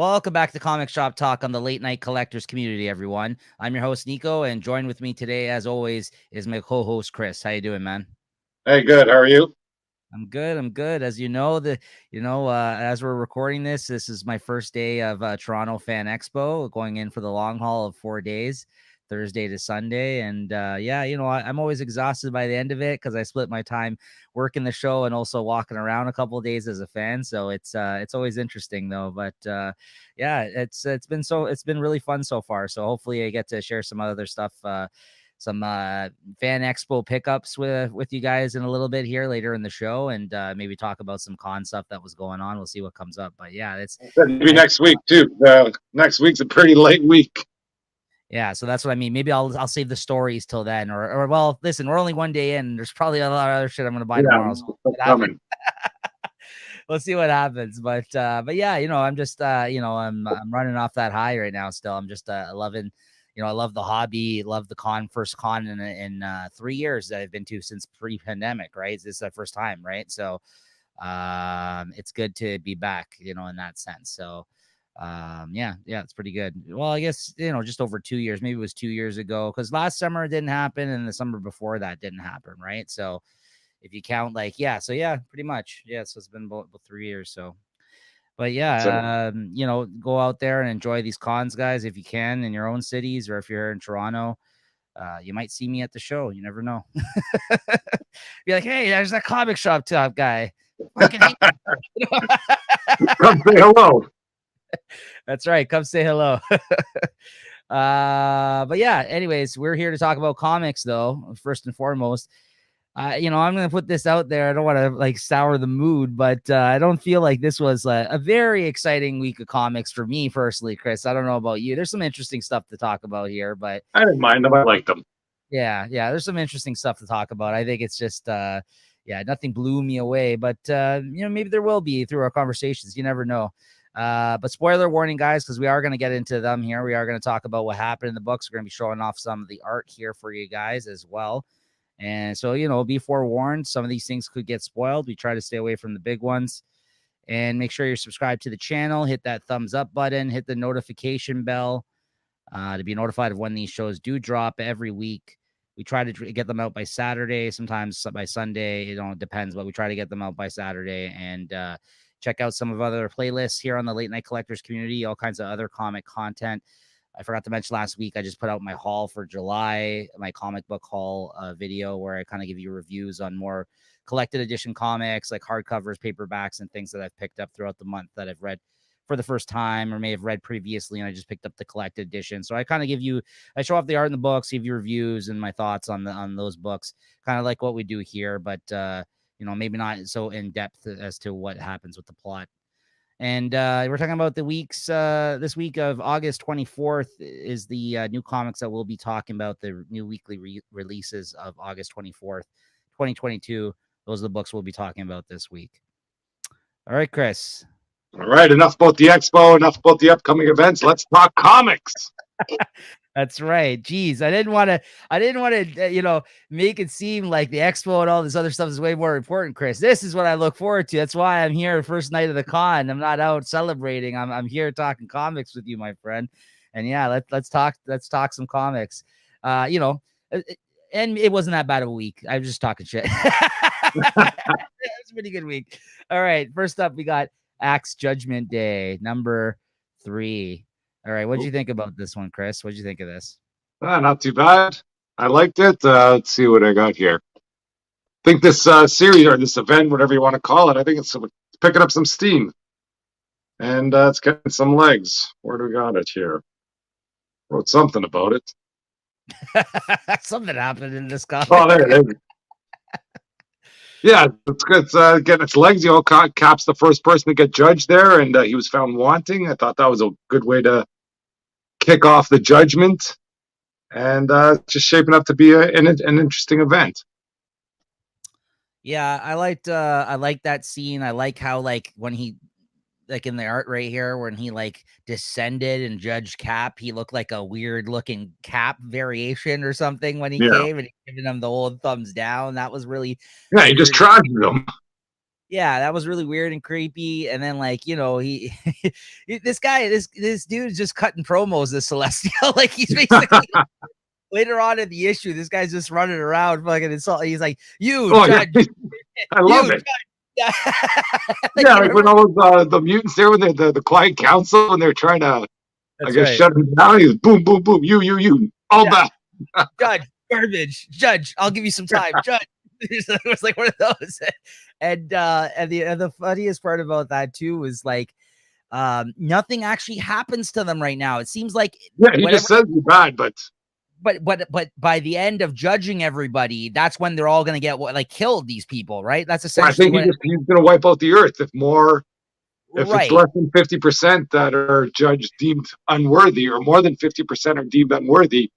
Welcome back to Comic Shop Talk on the Late Night Collectors community, everyone. I'm your host, Nico, and joined with me today, as always, is my co-host, Chris. How you doing, man? Hey, good. How are you? I'm good. I'm good. As you know, as we're recording this is my first day of Toronto Fan Expo, going in for the long haul of 4 days, Thursday to Sunday. And I'm always exhausted by the end of it because I split my time working the show and also walking around a couple of days as a fan. So it's always interesting though. But it's been really fun so far. So hopefully I get to share some other stuff. Some fan expo pickups with you guys in a little bit here later in the show, and maybe talk about some con stuff that was going on. We'll see what comes up. But yeah, Maybe next week too. Next week's a pretty late week. yeah, so that's what I mean. Maybe I'll save the stories till then, or well, listen, we're only one day in. There's probably a lot of other shit I'm gonna buy tomorrow. So Coming. we'll see what happens. But yeah, I'm just I'm running off that high right now. Still, I'm just loving. I love the hobby, love the first con in 3 years that I've been to since pre-pandemic, right? This is the first time, right? So it's good to be back, in that sense. So yeah, it's pretty good. Well, I guess, just over 2 years, maybe it was 2 years ago, because last summer it didn't happen and the summer before that didn't happen, right? So if you count pretty much. Yeah, so it's been about 3 years. So but yeah, go out there and enjoy these cons, guys, if you can in your own cities, or if you're in Toronto, you might see me at the show. You never know. Be like, hey, there's that comic shop top guy. Come say hello. That's right. Come say hello. But yeah, anyways, we're here to talk about comics, though, first and foremost. I'm going to put this out there. I don't want to sour the mood, but I don't feel like this was a very exciting week of comics for me personally, Chris. I don't know about you. There's some interesting stuff to talk about here, but I didn't mind them. I liked them. Yeah. There's some interesting stuff to talk about. I think it's just, nothing blew me away, but maybe there will be through our conversations. You never know. But spoiler warning, guys, because we are going to get into them here. We are going to talk about what happened in the books. We're going to be showing off some of the art here for you guys as well. And so, be forewarned, some of these things could get spoiled. We try to stay away from the big ones. And make sure you're subscribed to the channel. Hit that thumbs up button. Hit the notification bell to be notified of when these shows do drop every week. We try to get them out by Saturday, sometimes by Sunday. It depends, but we try to get them out by Saturday. And check out some of other playlists here on the Late Night Collectors community, all kinds of other comic content. I forgot to mention last week, I just put out my haul for July, my comic book haul video, where I kind of give you reviews on more collected edition comics, like hardcovers, paperbacks, and things that I've picked up throughout the month that I've read for the first time or may have read previously, and I just picked up the collected edition. So I kind of I show off the art in the books, give you reviews and my thoughts on those books, kind of like what we do here, but maybe not so in depth as to what happens with the plot. And we're talking about the weeks. This week of August 24th is the new comics that we'll be talking about, the new weekly releases of August 24th, 2022. Those are the books we'll be talking about this week. All right, Chris. All right, enough about the expo, enough about the upcoming events. Let's talk comics. That's right. Jeez, I didn't want to, make it seem like the expo and all this other stuff is way more important, Chris. This is what I look forward to. That's why I'm here first night of the con. I'm not out celebrating. I'm here talking comics with you, my friend. And yeah, let's talk some comics. And it wasn't that bad of a week. I was just talking shit. It was a pretty good week. All right, first up we got Axe Judgment Day, number 3. All right, what did you think about this one, Chris? What did you think of this? Not too bad. I liked it. Let's see what I got here. I think this series or this event, whatever you want to call it, I think it's picking up some steam. And it's getting some legs. Where do we got it here? Wrote something about it. Something happened in this comic. Oh, there it is. Yeah, it's good. It's getting its legs. Cap's the first person to get judged there, and he was found wanting. I thought that was a good way to kick off the judgment, and just shaping up to be an interesting event. Yeah, I liked that scene. I like how when he in the art right here when he descended and judged Cap, he looked like a weird looking Cap variation or something when he came and he giving him the old thumbs down. That was really he just charged him. Yeah, that was really weird and creepy. And then, like, you know, this dude's just cutting promos as Celestial. Like, he's basically later on in the issue, this guy's just running around fucking insult. He's like, "You judge, yeah. I love you it. judge." Like, Yeah, like when all the mutants there, when the quiet council, when they're trying to, I guess, right. shut him down. He's boom, boom, boom. You, all that. Judge, garbage, judge. I'll give you some time, judge. It was like one of those. And the funniest part about that too was like, nothing actually happens to them right now. It seems like He just says you're bad, but by the end of judging everybody, that's when they're all going to get killed. These people, right? That's essentially I think he's going to wipe out the earth if it's less than 50% that are judged deemed unworthy, or more than 50% are deemed unworthy.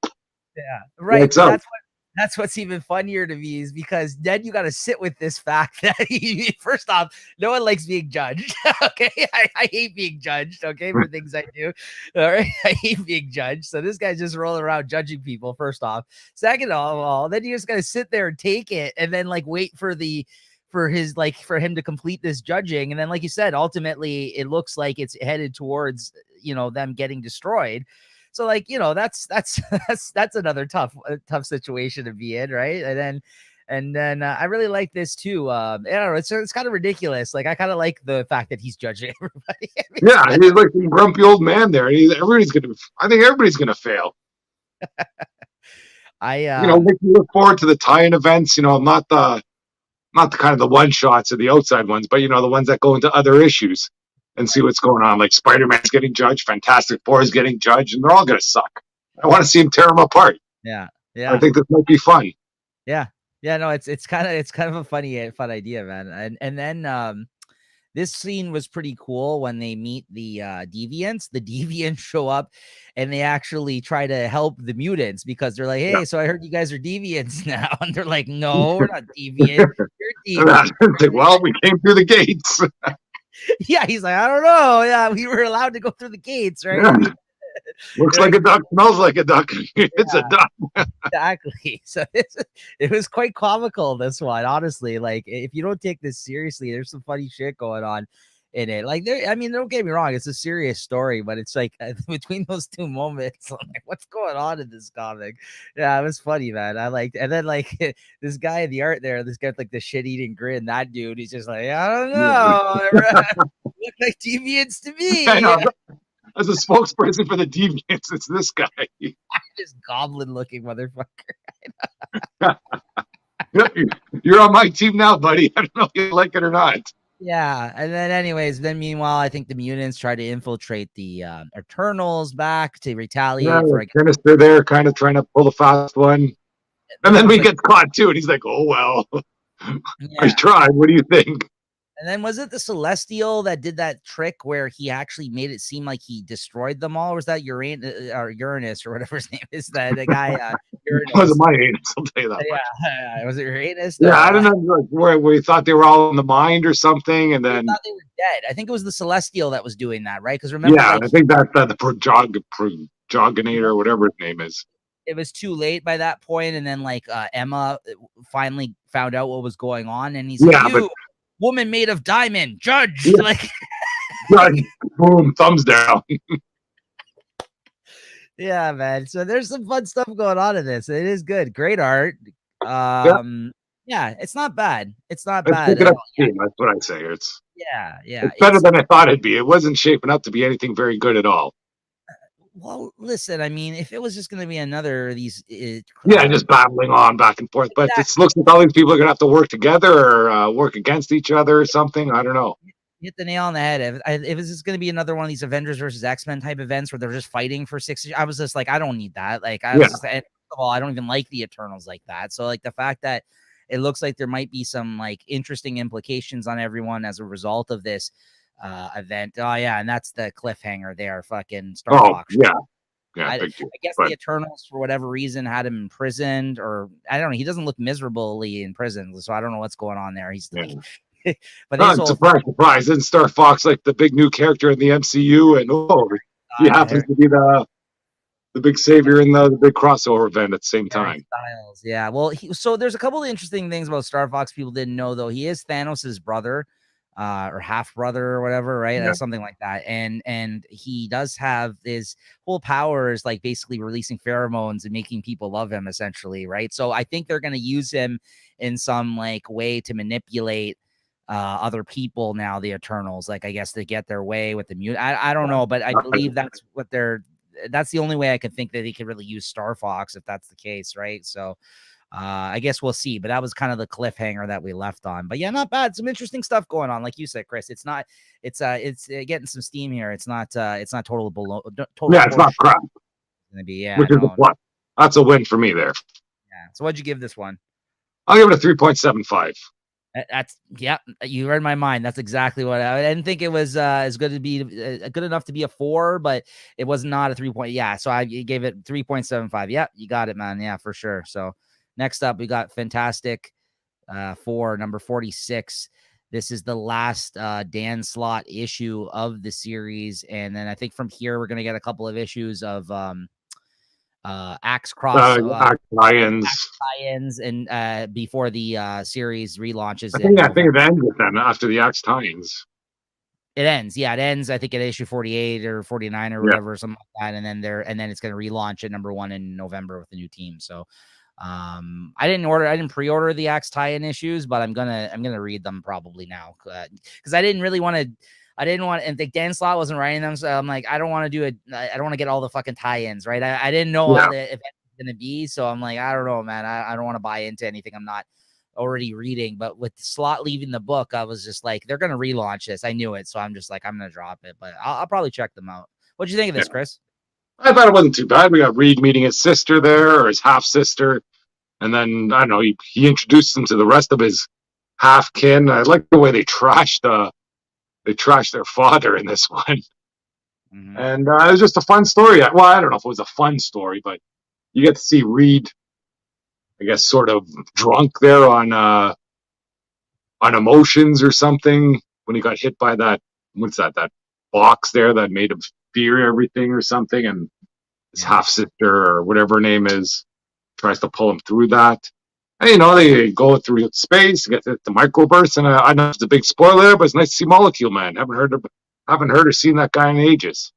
Yeah, right. That's what's even funnier to me, is because then you got to sit with this fact that first off, no one likes being judged. Okay, I hate being judged. Okay, for things I do. All right, I hate being judged. So this guy's just rolling around judging people. First off, second of all, then you just got to sit there and take it, and then like wait for him to complete this judging, and then like you said, ultimately it looks like it's headed towards them getting destroyed. So like, that's another tough situation to be in, right? And then I really like this too. I don't know, it's kind of ridiculous. Like, I kind of like the fact that he's judging everybody. He's like a grumpy old man there. I think everybody's gonna fail. Make you look forward to the tie-in events. Not the kind of the one shots or the outside ones, but the ones that go into other issues. And see what's going on. Like Spider-Man's getting judged, Fantastic Four is getting judged, and they're all going to suck. I want to see him tear them apart. Yeah. I think this might be fun. Yeah. No, it's kind of a fun idea, man. And then this scene was pretty cool when they meet the deviants. The deviants show up and they actually try to help the mutants, because they're like, "Hey, so I heard you guys are deviants now." And they're like, "No, we're not deviant. You're deviant." Like, well, we came through the gates. Yeah, he's like, "I don't know. Yeah, we were allowed to go through the gates, right?" Yeah. I mean, looks like a duck, smells like a duck. It's a duck. Exactly. So it was quite comical, this one, honestly. Like, if you don't take this seriously, there's some funny shit going on in it. Like, don't get me wrong, it's a serious story, but it's like between those two moments, I'm like, what's going on in this comic? Yeah, it was funny, man. I liked, and then like this guy in the art there, this guy with like the shit-eating grin, that dude, he's just like, I don't know. Look like deviants to me. I know. As a spokesperson for the deviants, it's this guy. This goblin-looking motherfucker. You're on my team now, buddy. I don't know if you like it or not. Yeah, and then meanwhile, I think the mutants try to infiltrate the Eternals back to retaliate. Sinister there, kind of trying to pull the fast one, and then we get caught too, and he's like, "Oh well, I tried. What do you think?" And then was it the Celestial that did that trick where he actually made it seem like he destroyed them all? Or was that Uranus or whatever his name is? The guy Uranus. It wasn't my anus, I'll tell you that. Yeah, was it Uranus? Yeah, I don't know, where we thought they were all in the mind or something, and then thought they were dead. I think it was the Celestial that was doing that, right? Because remember, I think that's the Progenitor or whatever his name is. It was too late by that point, and then like Emma finally found out what was going on, and he's like, "You, woman made of diamond, judge." Yeah. Like, judge, boom, thumbs down. Yeah, man. So there's some fun stuff going on in this. It is good, great art. Yeah, it's not bad. It's not bad. That's what I say. It's better than I thought it'd be. It wasn't shaping up to be anything very good at all. Well, listen, I mean, if it was just going to be another of these, just battling on back and forth, but it looks like all these people are going to have to work together or work against each other or something. I don't know. Hit the nail on the head. If it's just going to be another one of these Avengers versus X-Men type events where they're just fighting for 6, I was just like, I don't need that. Like, I was just, first of all, I don't even like the Eternals like that. So like the fact that it looks like there might be some like interesting implications on everyone as a result of this event. Oh yeah, and that's the cliffhanger there. Fucking Star Fox. I guess the Eternals, for whatever reason, had him imprisoned, or I don't know. He doesn't look miserably in prison, so I don't know what's going on there. He's but surprise! Isn't Star Fox like the big new character in the MCU? And he happens to be the big savior in the big crossover event at the same time. Styles, yeah. Well, so there's a couple of interesting things about Star Fox people didn't know, though. He is Thanos' brother. or half brother or whatever, right? Yeah. Something like that. And he does have his whole power is like basically releasing pheromones and making people love him, essentially, right? So I think they're going to use him in some like way to manipulate other people now, the Eternals, like I guess to get their way with the mute. I don't know, but I believe that's the only way I can think that they could really use Star Fox if that's the case, right? So I guess we'll see, but that was kind of the cliffhanger that we left on. But yeah, not bad. Some interesting stuff going on, like you said, Chris. It's getting some steam here. It's not total below. Total Yeah, it's not crap. Gonna be which is a plus. That's a win for me there. Yeah. So what'd you give this one? I'll give it a 3.75. That's you read my mind. That's exactly what I didn't think it was as good to be good enough to be a 4, but it was not a 3 point. Yeah, so I gave it 3.75. Yep, you got it, man. Yeah, for sure. So next up, we got Fantastic Four, number 46. This is the last Dan Slott issue of the series, and then I think from here we're gonna get a couple of issues of Axe Cross tie-ins and before the series relaunches. I think it ends with them after the Axe tie-ins. It ends. Yeah, it ends. I think at issue 48 or 49 or whatever, something like that. And then it's going to relaunch at number 1 in November with the new team. So I didn't pre-order the Axe tie-in issues, but I'm gonna read them probably now because I didn't want, and Dan Slott wasn't writing them, so I'm like, I don't want to get all the fucking tie-ins, right? I didn't know how the event was gonna be, so I'm like, I don't know, man. I don't want to buy into anything I'm not already reading. But with Slott leaving the book, I was just like, they're gonna relaunch this. I knew it, so I'm just like, I'm gonna drop it. But I'll probably check them out. What'd you think of this, Chris? I thought it wasn't too bad. We got Reed meeting his sister there, or his half sister, and then I don't know. He introduced him to the rest of his half kin. I like the way they trashed their father in this one. Mm-hmm. And it was just a fun story. Well, I don't know if it was a fun story, but you get to see Reed, I guess, sort of drunk there on emotions or something when he got hit by that box there that made him fear everything or something, and his half sister or whatever her name is tries to pull him through that. And, they go through space, get the microburst, and I know it's a big spoiler, but it's nice to see Molecule Man. Haven't heard or seen that guy in ages.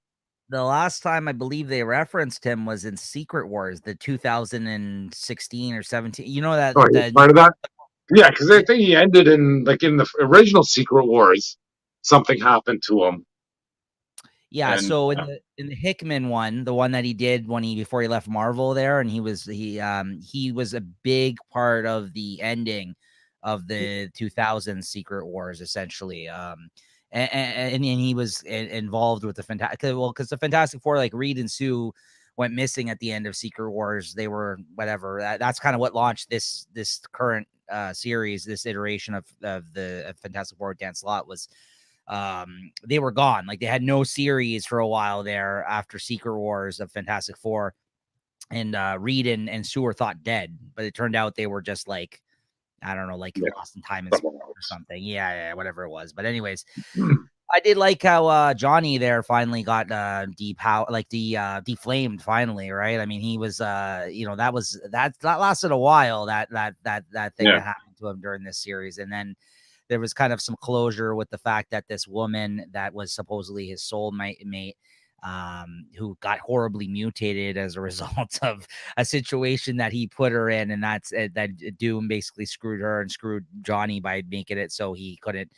The last time I believe they referenced him was in Secret Wars, the 2016 or 17. You know that? Part of that? Yeah, because I think he ended in the original Secret Wars. Something happened to him. Yeah, so in the Hickman one, the one that he did before he left Marvel there, and he was a big part of the ending of the 2000 Secret Wars, essentially. And he was involved with the Fantastic. Well, because the Fantastic Four, like Reed and Sue, went missing at the end of Secret Wars. They were whatever. That's kind of what launched this current series, this iteration of the Fantastic Four. Dan Slott was. They were gone. Like they had no series for a while there after Secret Wars of Fantastic Four, and Reed and Sue were thought dead, but it turned out they were just like, I don't know, like lost in time and space or something. Yeah, whatever it was. But anyways, I did like how Johnny there finally got deflamed finally, right? I mean, he was that lasted a while, that thing that happened to him during this series. And then there was kind of some closure with the fact that this woman that was supposedly his soulmate, who got horribly mutated as a result of a situation that he put her in, and that Doom basically screwed her and screwed Johnny by making it so he couldn't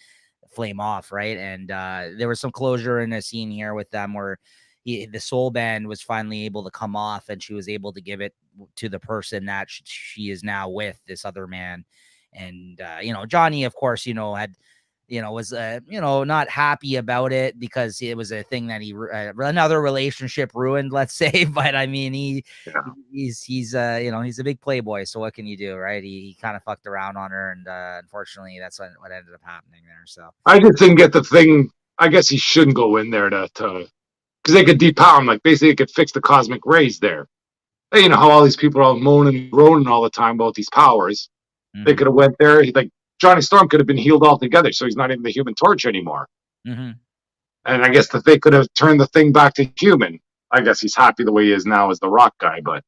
flame off, right? And there was some closure in a scene here with them where the soul band was finally able to come off, and she was able to give it to the person that she is now with, this other man. And Johnny, of course, had was not happy about it because it was a thing that he another relationship ruined, let's say. But I mean, he's a big playboy, so what can you do, right? He kind of fucked around on her, and unfortunately that's what ended up happening there. So I just didn't get the thing. I guess he shouldn't go in there to because they could depower him, like basically it could fix the cosmic rays there. You know how all these people are all moaning and groaning all the time about these powers. Mm-hmm. They could have went there, like Johnny Storm could have been healed altogether, so he's not even the Human Torch anymore. Mm-hmm. And I guess that they could have turned the thing back to human. I guess he's happy the way he is now as the Rock guy, but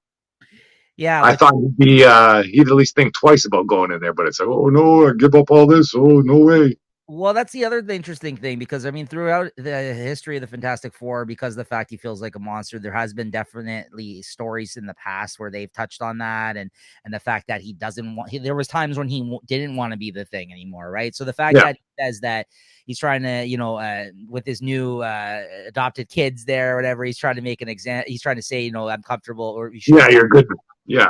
yeah, I thought he'd at least think twice about going in there. But it's like, oh no, I give up all this. Oh no way. Well, that's the other interesting thing because I mean, throughout the history of the Fantastic Four, because the fact he feels like a monster, there has been definitely stories in the past where they've touched on that, and the fact that he doesn't want. There was times when he didn't want to be the Thing anymore, right? So the fact Yeah, that he says that he's trying to, with his new adopted kids there, or whatever, he's trying to make an exam. He's trying to say, I'm comfortable, or you should yeah, you're good. Yeah,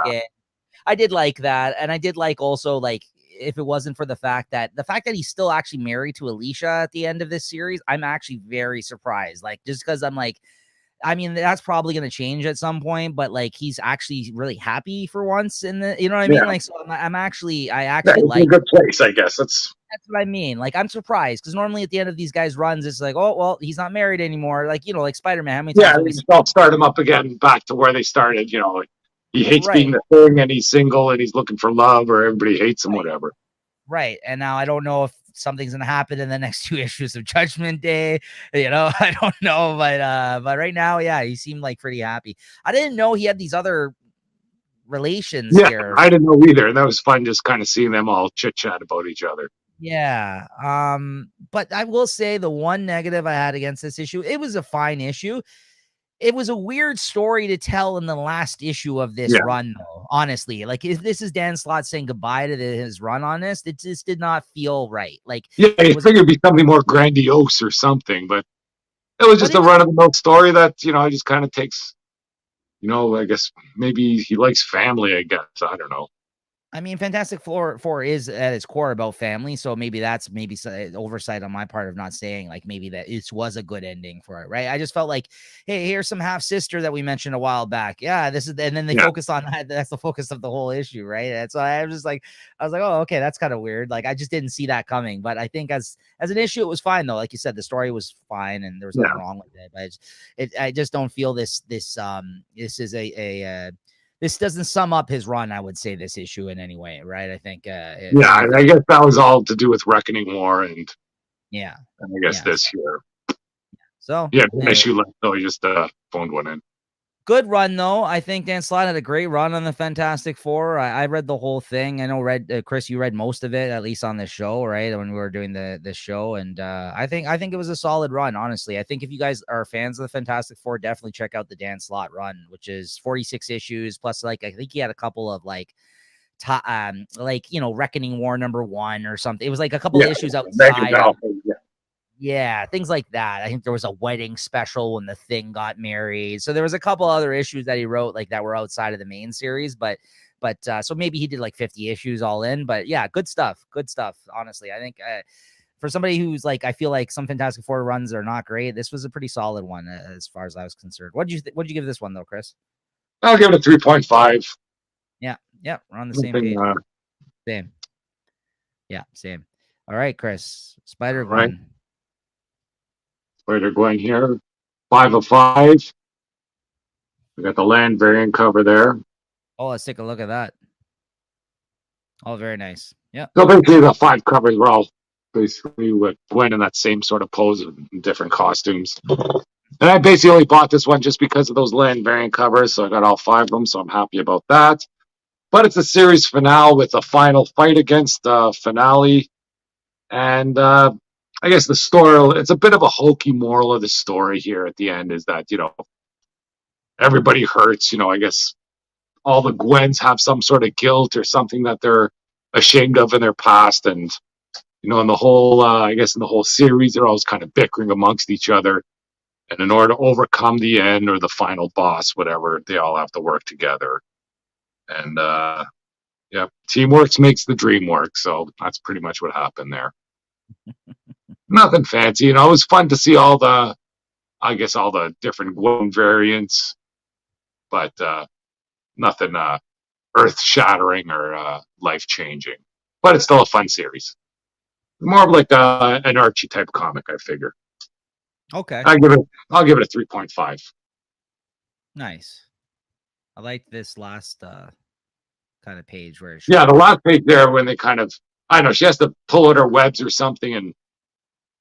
I did like that. And I did like also like if it wasn't for the fact that he's still actually married to Alicia at the end of this series, I'm actually very surprised. Like just because I'm like, I mean, that's probably going to change at some point, but like he's actually really happy for once in the, you know what I mean? yeah, Like, so I yeah. actually It's in a like, good place, I guess. It's that's what I mean. Like, I'm surprised because normally at the end of these guys' runs, it's like, oh, well, he's not married anymore. Like, like Spider Man, how many times yeah. have we They seen? just all start him up again, back to where they started. He hates being Right, the Thing, and he's single, and he's looking for love, or everybody hates him, right. whatever. Right. And now I don't know if something's gonna happen in the next 2 issues of Judgment Day. I don't know. But right now, yeah, he seemed like pretty happy. I didn't know he had these other relations Yeah, here. I didn't know either, and that was fun just kind of seeing them all chit chat about each other. Yeah. But I will say the one negative I had against this issue, it was a fine issue. It was a weird story to tell in the last issue of this Yeah, run, though. Honestly, like if this is Dan Slott saying goodbye to his run on this, it just did not feel right. Like yeah. it You was, figured it'd be something more grandiose or something, but it was but just a run of the mill story that just kind of takes. I guess maybe he likes family. I guess I don't know. I mean, Fantastic Four is at its core about family, so maybe that's oversight on my part of not saying like maybe that it was a good ending for it, right? I just felt like, hey, here's some half sister that we mentioned a while back. Yeah, this is, and then they Yeah, focused on that. That's the focus of the whole issue, right? And so I was just like, oh, okay, that's kind of weird. Like I just didn't see that coming. But I think as an issue, it was fine though. Like you said, the story was fine, and there was nothing yeah, wrong with it. But I just don't feel this is this doesn't sum up his run, I would say, this issue in any way, right? I think yeah. I I guess that was all to do with Reckoning War, yeah, and I guess yeah. this year. So Yeah, an anyway, issue left, so he just phoned one in. good run though. I think Dan Slott had a great run on the Fantastic Four. I read the whole thing. I know Chris, you read most of it, at least on this show, right? When we were doing this show, and I think it was a solid run. Honestly, I think if you guys are fans of the Fantastic Four, definitely check out the Dan Slott run, which is 46 issues plus. Like I think he had a couple of like Reckoning War #1 or something. It was like a couple Yeah, of issues Megan outside of, Alpha. Yeah, yeah, things like that. I think there was a wedding special when the Thing got married. So there was a couple other issues that he wrote like that were outside of the main series, but so maybe he did like 50 issues all in. But yeah, good stuff. Good stuff. Honestly, I think for somebody who's like, I feel like some Fantastic Four runs are not great. This was a pretty solid one as far as I was concerned. What'd you give this one though, Chris? I'll give it a 3.5. Yeah, yeah, we're on the same Nothing. page. Same. Yeah, same. All right, Chris. Spider All right, Gwen. Spider Gwen here. 5 of 5. We got the land variant cover there. Oh, let's take a look at that. Oh, very nice. Yeah. So basically, the 5 covers were all basically with Gwen in that same sort of pose in different costumes. And I basically only bought this one just because of those land variant covers, so I got all 5 of them, so I'm happy about that. But it's a series finale with a final fight against Finale. And I guess the story, it's a bit of a hokey moral of the story here at the end is that, everybody hurts. I guess all the Gwens have some sort of guilt or something that they're ashamed of in their past. And, in the whole, I guess in the whole series, they're always kind of bickering amongst each other. And in order to overcome the end or the final boss, whatever, they all have to work together. And, yeah, teamwork makes the dream work. So that's pretty much what happened there. Nothing fancy. It was fun to see all the different Gwen variants, but nothing earth shattering or life changing. But it's still a fun series. More of like an Archie type comic, I figure. Okay. I'll give it a 3.5. Nice. I like this last kind of page where Yeah, the last page there when they kind of, I don't know, she has to pull out her webs or something, and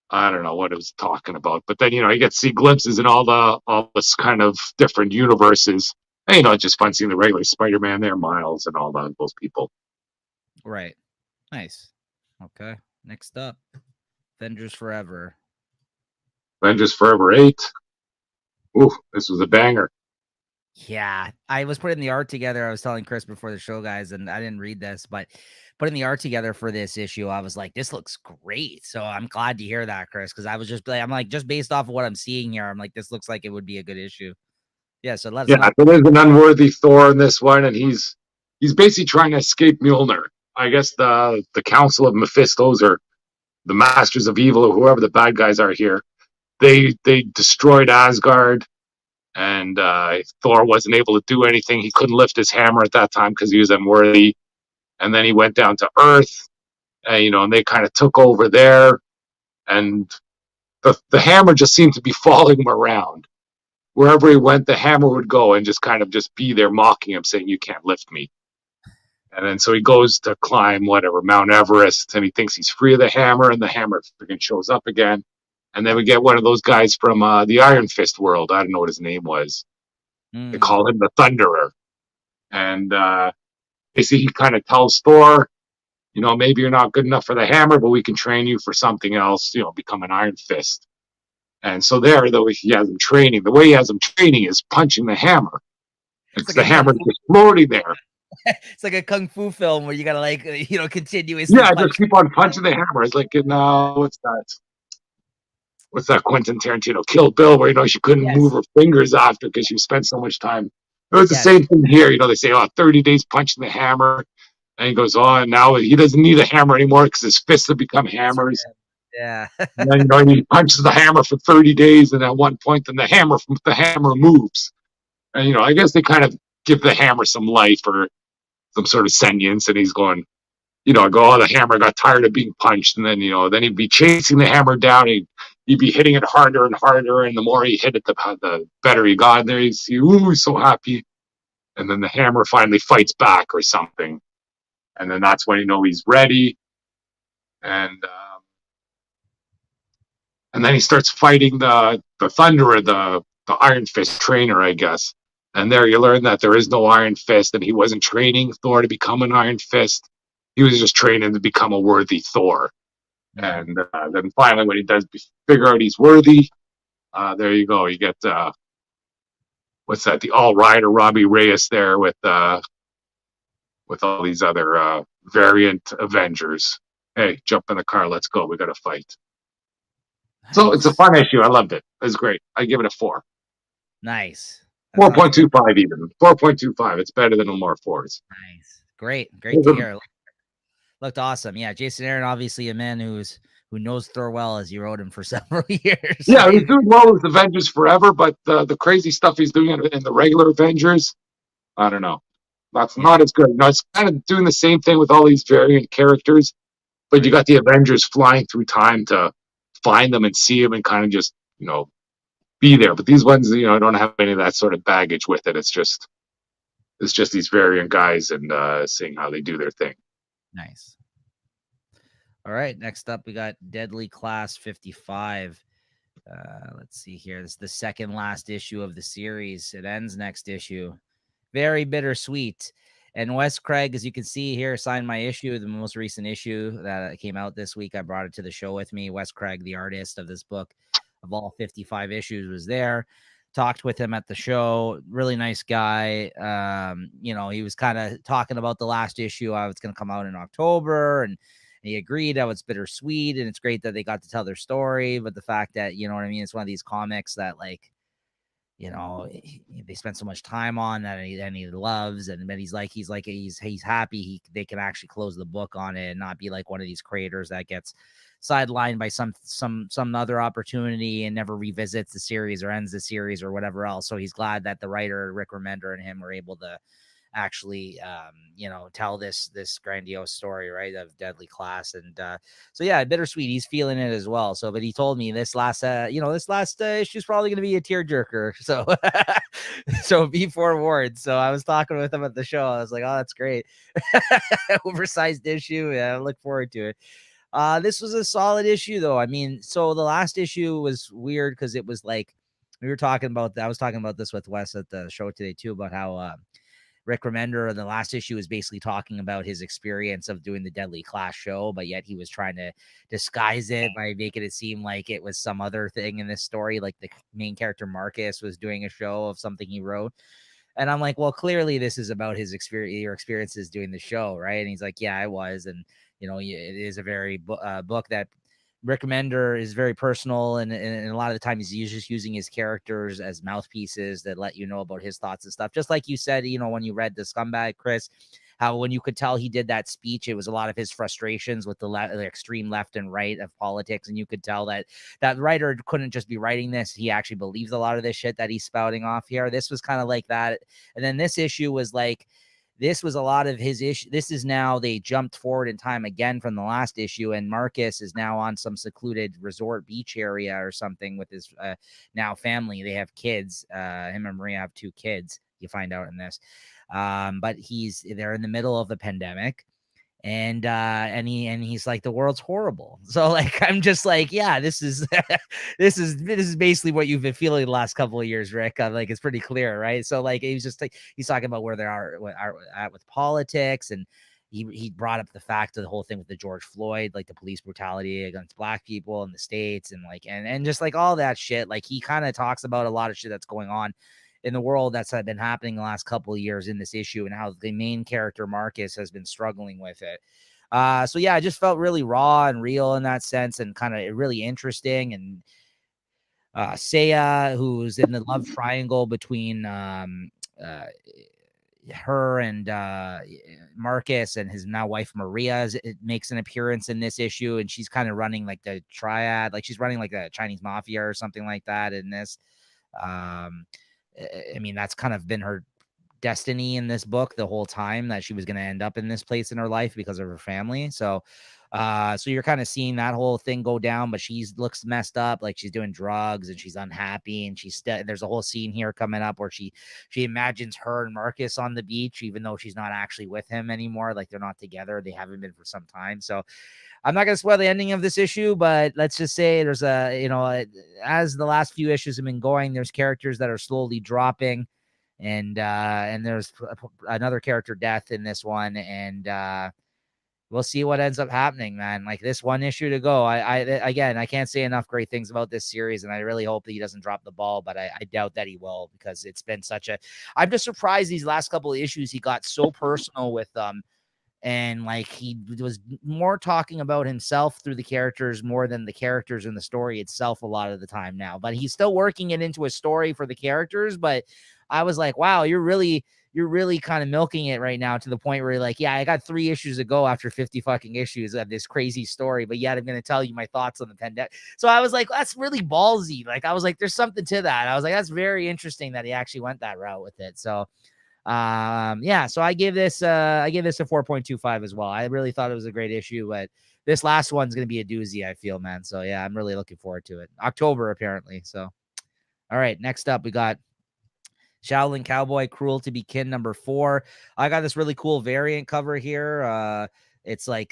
I don't know what it was talking about. But then you get to see glimpses in all this kind of different universes. And, it's just fun seeing the regular Spider-Man there, Miles, and all those people. right. Nice. Okay. Next up, Avengers Forever. Avengers Forever 8. Ooh, this was a banger. Yeah, I was putting the art together. I was telling Chris before the show, guys, and I didn't read this, but putting the art together for this issue, I was like, this looks great. So I'm glad to hear that, Chris, because I was just like, I'm like, just based off of what I'm seeing here, I'm like, this looks like it would be a good issue. Yeah, so let's Yeah, there is an unworthy Thor in this one, and he's basically trying to escape Mjolnir. I guess the Council of Mephistos or the Masters of Evil or whoever the bad guys are here, they destroyed Asgard, and Thor wasn't able to do anything. He couldn't lift his hammer at that time because he was unworthy. And then he went down to Earth, and, and they kind of took over there, and the hammer just seemed to be following him around. Wherever he went, the hammer would go and just kind of just be there mocking him, saying, "You can't lift me." And then so he goes to climb whatever Mount Everest, and he thinks he's free of the hammer, and the hammer freaking shows up again. And then we get one of those guys from the Iron Fist world. I don't know what his name was. They call him the Thunderer. And basically, he kind of tells Thor, maybe you're not good enough for the hammer, but we can train you for something else, become an Iron Fist. And so there, though, he has him training. The way he has him training is punching the hammer. Because the hammer's just floating there. It's like a kung fu film where you gotta like continuously. Yeah, just keep on punching the hammer. It's like in what's that Quentin Tarantino Kill Bill, where she couldn't move her fingers after because she spent so much time. It was the same thing here. They say 30 days punching the hammer, and he goes on. Now he doesn't need a hammer anymore because his fists have become hammers. Yeah. And then he punches the hammer for 30 days, and at one point, then the hammer moves. And I guess they kind of give the hammer some life or some sort of sentience, and he's going, the hammer got tired of being punched, and then then he'd be chasing the hammer down. He'd be hitting it harder and harder, and the more he hit it, the better he got. And there he's so happy, and then the hammer finally fights back or something, and then that's when he's ready, and then he starts fighting the Thunderer, the Iron Fist trainer, I guess. And there you learn that there is no Iron Fist, and he wasn't training Thor to become an Iron Fist. He was just training to become a worthy Thor. And then finally, when he does figure out he's worthy, there you go. You get, what's that? The All-Rider Robbie Reyes there with all these other variant Avengers. Hey, jump in the car. Let's go. We got to fight. Nice. So it's a fun issue. I loved it. It was great. I give it a 4. Nice. 4.25 even. 4.25. It's better than no more 4s. Nice. Great to hear. Looked awesome. Yeah, Jason Aaron, obviously a man who knows Thor well, as you wrote him for several years. Yeah, he's doing well with Avengers Forever, but the crazy stuff he's doing in the regular Avengers, I don't know. That's not as good. It's kind of doing the same thing with all these variant characters, but you got the Avengers flying through time to find them and see them and kind of just, be there. But these ones, don't have any of that sort of baggage with it. It's just these variant guys and seeing how they do their thing. Nice. All right. Next up, we got Deadly Class 55. Let's see here. This is the second last issue of the series. It ends next issue. Very bittersweet. And Wes Craig, as you can see here, signed my issue, the most recent issue that came out this week. I brought it to the show with me. Wes Craig, the artist of this book, of all 55 issues, was there. Talked with him at the show. Really nice guy. He was kind of talking about the last issue. I was going to come out in October, and he agreed. How it's bittersweet, and it's great that they got to tell their story. But the fact that, it's one of these comics that, like, they spent so much time on that, and he loves, and then he's happy they can actually close the book on it and not be like one of these creators that gets sidelined by some other opportunity and never revisits the series or ends the series or whatever else. So he's glad that the writer Rick Remender and him were able to actually tell this grandiose story, right, of Deadly Class. And so yeah, bittersweet. He's feeling it as well. So, but he told me this last issue is probably going to be a tearjerker. So so be forewarned. So I was talking with him at the show. I was like, oh, that's great. Oversized issue. Yeah, I look forward to it. This was a solid issue though. I mean, so the last issue was weird because it was like I was talking about this with Wes at the show today too, about how Rick Remender in the last issue was basically talking about his experience of doing the Deadly Class show, but yet he was trying to disguise it by making it seem like it was some other thing in this story, like the main character Marcus was doing a show of something he wrote. And I'm like, well, clearly this is about his experience, your experiences doing the show, right? And he's like, yeah, I was. And, it is a very book that Rick Remender is very personal. And a lot of the time he's just using his characters as mouthpieces that let you know about his thoughts and stuff. Just like you said, when you read The Scumbag, Chris, how when you could tell he did that speech, it was a lot of his frustrations with the extreme left and right of politics. And you could tell that writer couldn't just be writing this. He actually believes a lot of this shit that he's spouting off here. This was kind of like that. And then this issue was like, this was a lot of his issue. This is now they jumped forward in time again from the last issue, and Marcus is now on some secluded resort beach area or something with his now family. They have kids. Him and Maria have 2 kids. You find out in this. But they're in the middle of the pandemic, and he's like, the world's horrible. So like, I'm just like, yeah, this is this is basically what you've been feeling the last couple of years, Rick. Like, it's pretty clear, right? So like, he's just like, he's talking about where they are at with politics, and he brought up the fact of the whole thing with the George Floyd, like the police brutality against Black people in the States, and like, and just like all that shit. Like, he kind of talks about a lot of shit that's going on in the world that's been happening the last couple of years in this issue, and how the main character Marcus has been struggling with it. So yeah, I just felt really raw and real in that sense, and kind of really interesting. And Saya, who's in the love triangle between her and Marcus and his now wife Maria, it makes an appearance in this issue, and she's kind of running like the triad, like she's running like a Chinese mafia or something like that in this. I mean, that's kind of been her destiny in this book the whole time, that she was going to end up in this place in her life because of her family. So you're kind of seeing that whole thing go down, but she looks messed up, like she's doing drugs and she's unhappy, and there's a whole scene here coming up where she imagines her and Marcus on the beach, even though she's not actually with him anymore. Like, they're not together. They haven't been for some time. So I'm not going to spoil the ending of this issue, but let's just say there's as the last few issues have been going, there's characters that are slowly dropping, and there's another character death in this one, and we'll see what ends up happening, man. Like, this one issue to go. I can't say enough great things about this series, and I really hope that he doesn't drop the ball, but I doubt that he will, because it's been I'm just surprised these last couple of issues he got so personal with them. And like, he was more talking about himself through the characters more than the characters in the story itself a lot of the time now. But he's still working it into a story for the characters. But I was like, wow, you're really kind of milking it right now, to the point where you're like, yeah, I got 3 issues to go after 50 fucking issues of this crazy story, but yet I'm going to tell you my thoughts on the pandemic. So I was like, that's really ballsy. Like, I was like, there's something to that. I was like, that's very interesting that he actually went that route with it. So so I give this a 4.25 as well. I really thought it was a great issue, but this last one's going to be a doozy, I feel, man. So yeah, I'm really looking forward to it. October, apparently. So, all right, next up, we got Shaolin Cowboy Cruel to Be Kin #4. I got this really cool variant cover here. It's like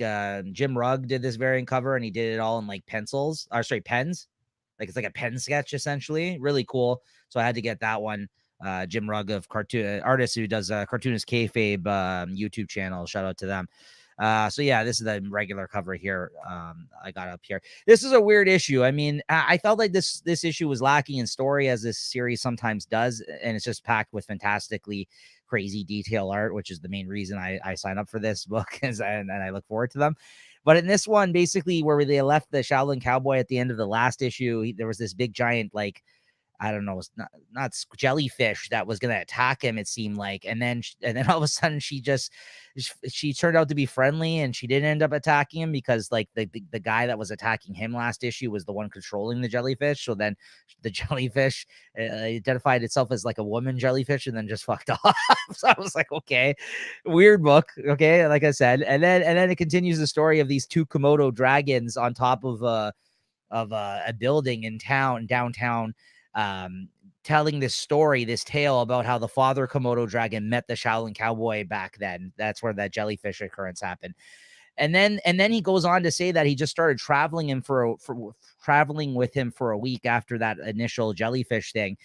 Jim Rugg did this variant cover, and he did it all in like pens. Like, it's like a pen sketch, essentially. Really cool. So I had to get that one. Jim Rugg of cartoon artist who does Cartoonist Kayfabe YouTube channel. Shout out to them. So yeah, this is the regular cover here. I got up here. This is a weird issue. I mean, I felt like this issue was lacking in story, as this series sometimes does, and it's just packed with fantastically crazy detail art, which is the main reason I sign up for this book, and I look forward to them. But in this one, basically, where they left the Shaolin Cowboy at the end of the last issue, there was this big giant, like, I don't know, not jellyfish that was going to attack him, it seemed like. And then all of a sudden she turned out to be friendly, and she didn't end up attacking him, because like the guy that was attacking him last issue was the one controlling the jellyfish. So then the jellyfish identified itself as like a woman jellyfish, and then just fucked off. So I was like, okay, weird book. Okay. Like I said, and then it continues the story of these 2 Komodo dragons on top of a building in downtown, telling this tale about how the father Komodo dragon met the Shaolin Cowboy back then. That's where that jellyfish occurrence happened. And then he goes on to say that he just started traveling with him for a week after that initial jellyfish thing.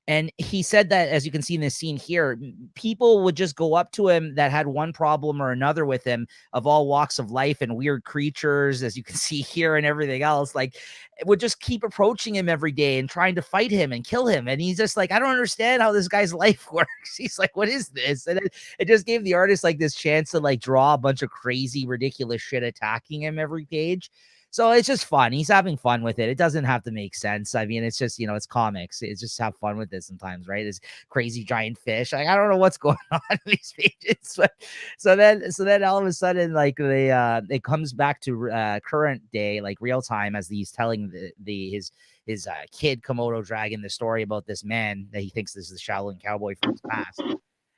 And he said that, as you can see in this scene here, people would just go up to him that had one problem or another with him, of all walks of life and weird creatures, as you can see here, and everything else. Like, would just keep approaching him every day and trying to fight him and kill him. And he's just like, I don't understand how this guy's life works. He's like, what is this? And it just gave the artist like this chance to like draw a bunch of crazy, ridiculous shit attacking him every page. So it's just fun. He's having fun with it. It doesn't have to make sense. I mean, it's just, it's comics. It's just have fun with it sometimes, right? This crazy giant fish. Like, I don't know what's going on in these pages. But so then all of a sudden, like, it comes back to current day, like real time, as he's telling his kid Komodo dragon the story about this man that he thinks this is the Shaolin cowboy from his past.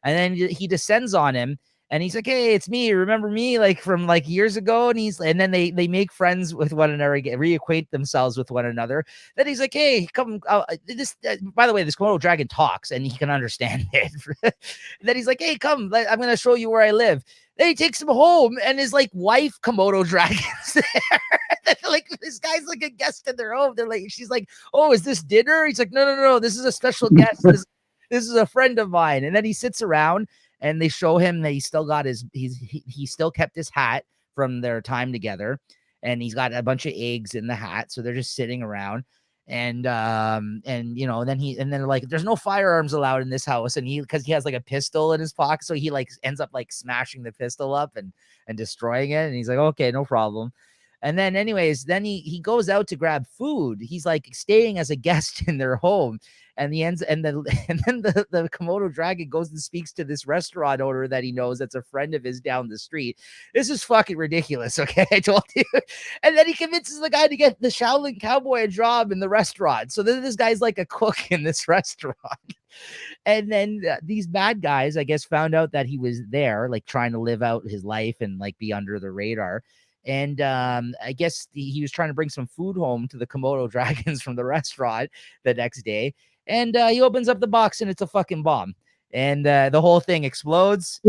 And then he descends on him. And he's like, hey, it's me. Remember me, like, from like years ago? And then they make friends with one another, reacquaint themselves with one another. Then he's like, hey, come. By the way, this Komodo dragon talks and he can understand it. And then he's like, hey, come. I'm going to show you where I live. Then he takes him home, and his like wife Komodo dragon's there. Like, this guy's like a guest in their home. They're like, she's like, oh, is this dinner? He's like, no. This is a special guest. This is a friend of mine. And then he sits around. And they show him that he still got he still kept his hat from their time together, and he's got a bunch of eggs in the hat. So they're just sitting around, and then they're like, there's no firearms allowed in this house, and because he has like a pistol in his pocket, so he like ends up like smashing the pistol up and destroying it, and he's like, okay, no problem. And then anyways, then he goes out to grab food. He's like staying as a guest in their home. And then the Komodo dragon goes and speaks to this restaurant owner that he knows that's a friend of his down the street. This is fucking ridiculous. Okay, I told you. And then he convinces the guy to get the Shaolin cowboy a job in the restaurant. So then this guy's like a cook in this restaurant. And then these bad guys, I guess, found out that he was there, like trying to live out his life and like be under the radar. And I guess he was trying to bring some food home to the Komodo dragons from the restaurant the next day. And he opens up the box, and it's a fucking bomb. And the whole thing explodes,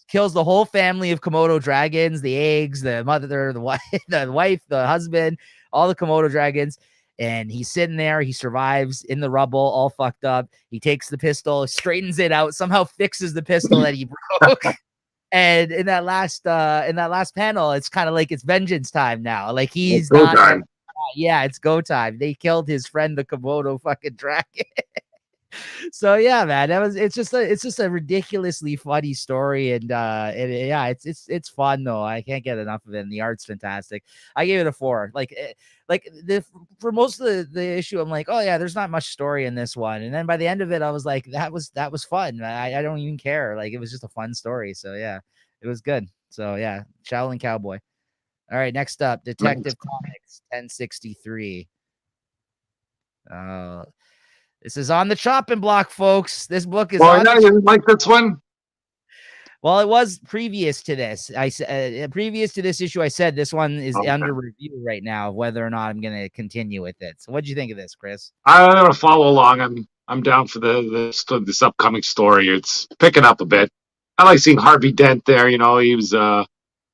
kills the whole family of Komodo dragons, the eggs, the mother, the wife, the husband, all the Komodo dragons. And he's sitting there. He survives in the rubble, all fucked up. He takes the pistol, straightens it out, somehow fixes the pistol that he broke. And in that last panel, it's kind of like it's vengeance time now. Like he's not. Time. Yeah, it's go time. They killed his friend, the Komodo fucking dragon. So yeah, man, it's just a ridiculously funny story, and it's fun though. I can't get enough of it. And the art's fantastic. I gave it a 4. For most of the issue, I'm like, oh yeah, there's not much story in this one. And then by the end of it, I was like, that was fun. I don't even care. Like, it was just a fun story. So yeah, it was good. So yeah, Shaolin Cowboy. All right, next up, Detective Comics 1063. This is on the chopping block, folks. This book is. Well, you didn't like this one. Well, it was previous to this. Previous to this issue, I said this one is under review right now, whether or not I'm going to continue with it. So, what do you think of this, Chris? I'm going to follow along. I'm down for this upcoming story. It's picking up a bit. I like seeing Harvey Dent there. He was.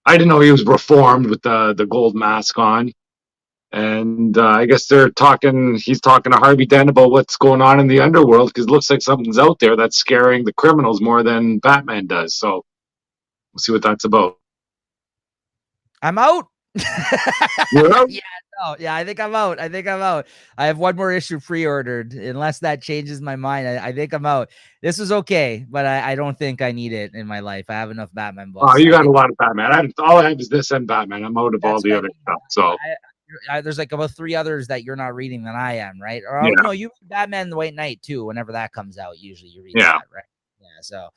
I didn't know he was reformed with the gold mask on. And I guess he's talking to Harvey Dent about what's going on in the underworld, because it looks like something's out there that's scaring the criminals more than Batman does. So we'll see what that's about. I'm out. You're out? Yeah, I think I'm out. I have one more issue pre-ordered. Unless that changes my mind, I think I'm out. This was okay, but I don't think I need it in my life. I have enough Batman books. Oh, you got a lot of Batman. All I have is this and Batman. I'm out of all the other stuff. So there's like about 3 others that you're not reading than I am, right? Or no, you read Batman the White Knight too. Whenever that comes out, usually you read that, right? Yeah. So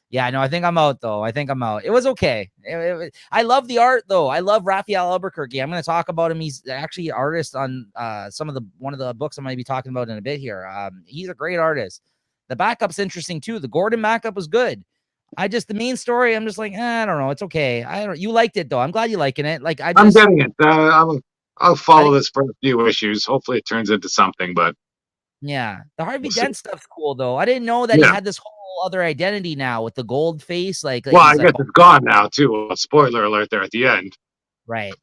yeah, no, I think I'm out though. It was okay. I love the art though. I love Raphael Albuquerque. I'm going to talk about him. He's actually an artist on one of the books I'm going to be talking about in a bit here. He's a great artist. The backup's interesting too. The Gordon backup was good. The main story, I'm just like, I don't know. It's okay. You liked it though. I'm glad you're liking it. Like I'm getting it. I'll follow this for a few issues. Hopefully it turns into something, but yeah, the Harvey Dent stuff's cool though. I didn't know that he had this whole other identity now with the gold face. Well, I guess it's gone now too. Spoiler alert there at the end. Right.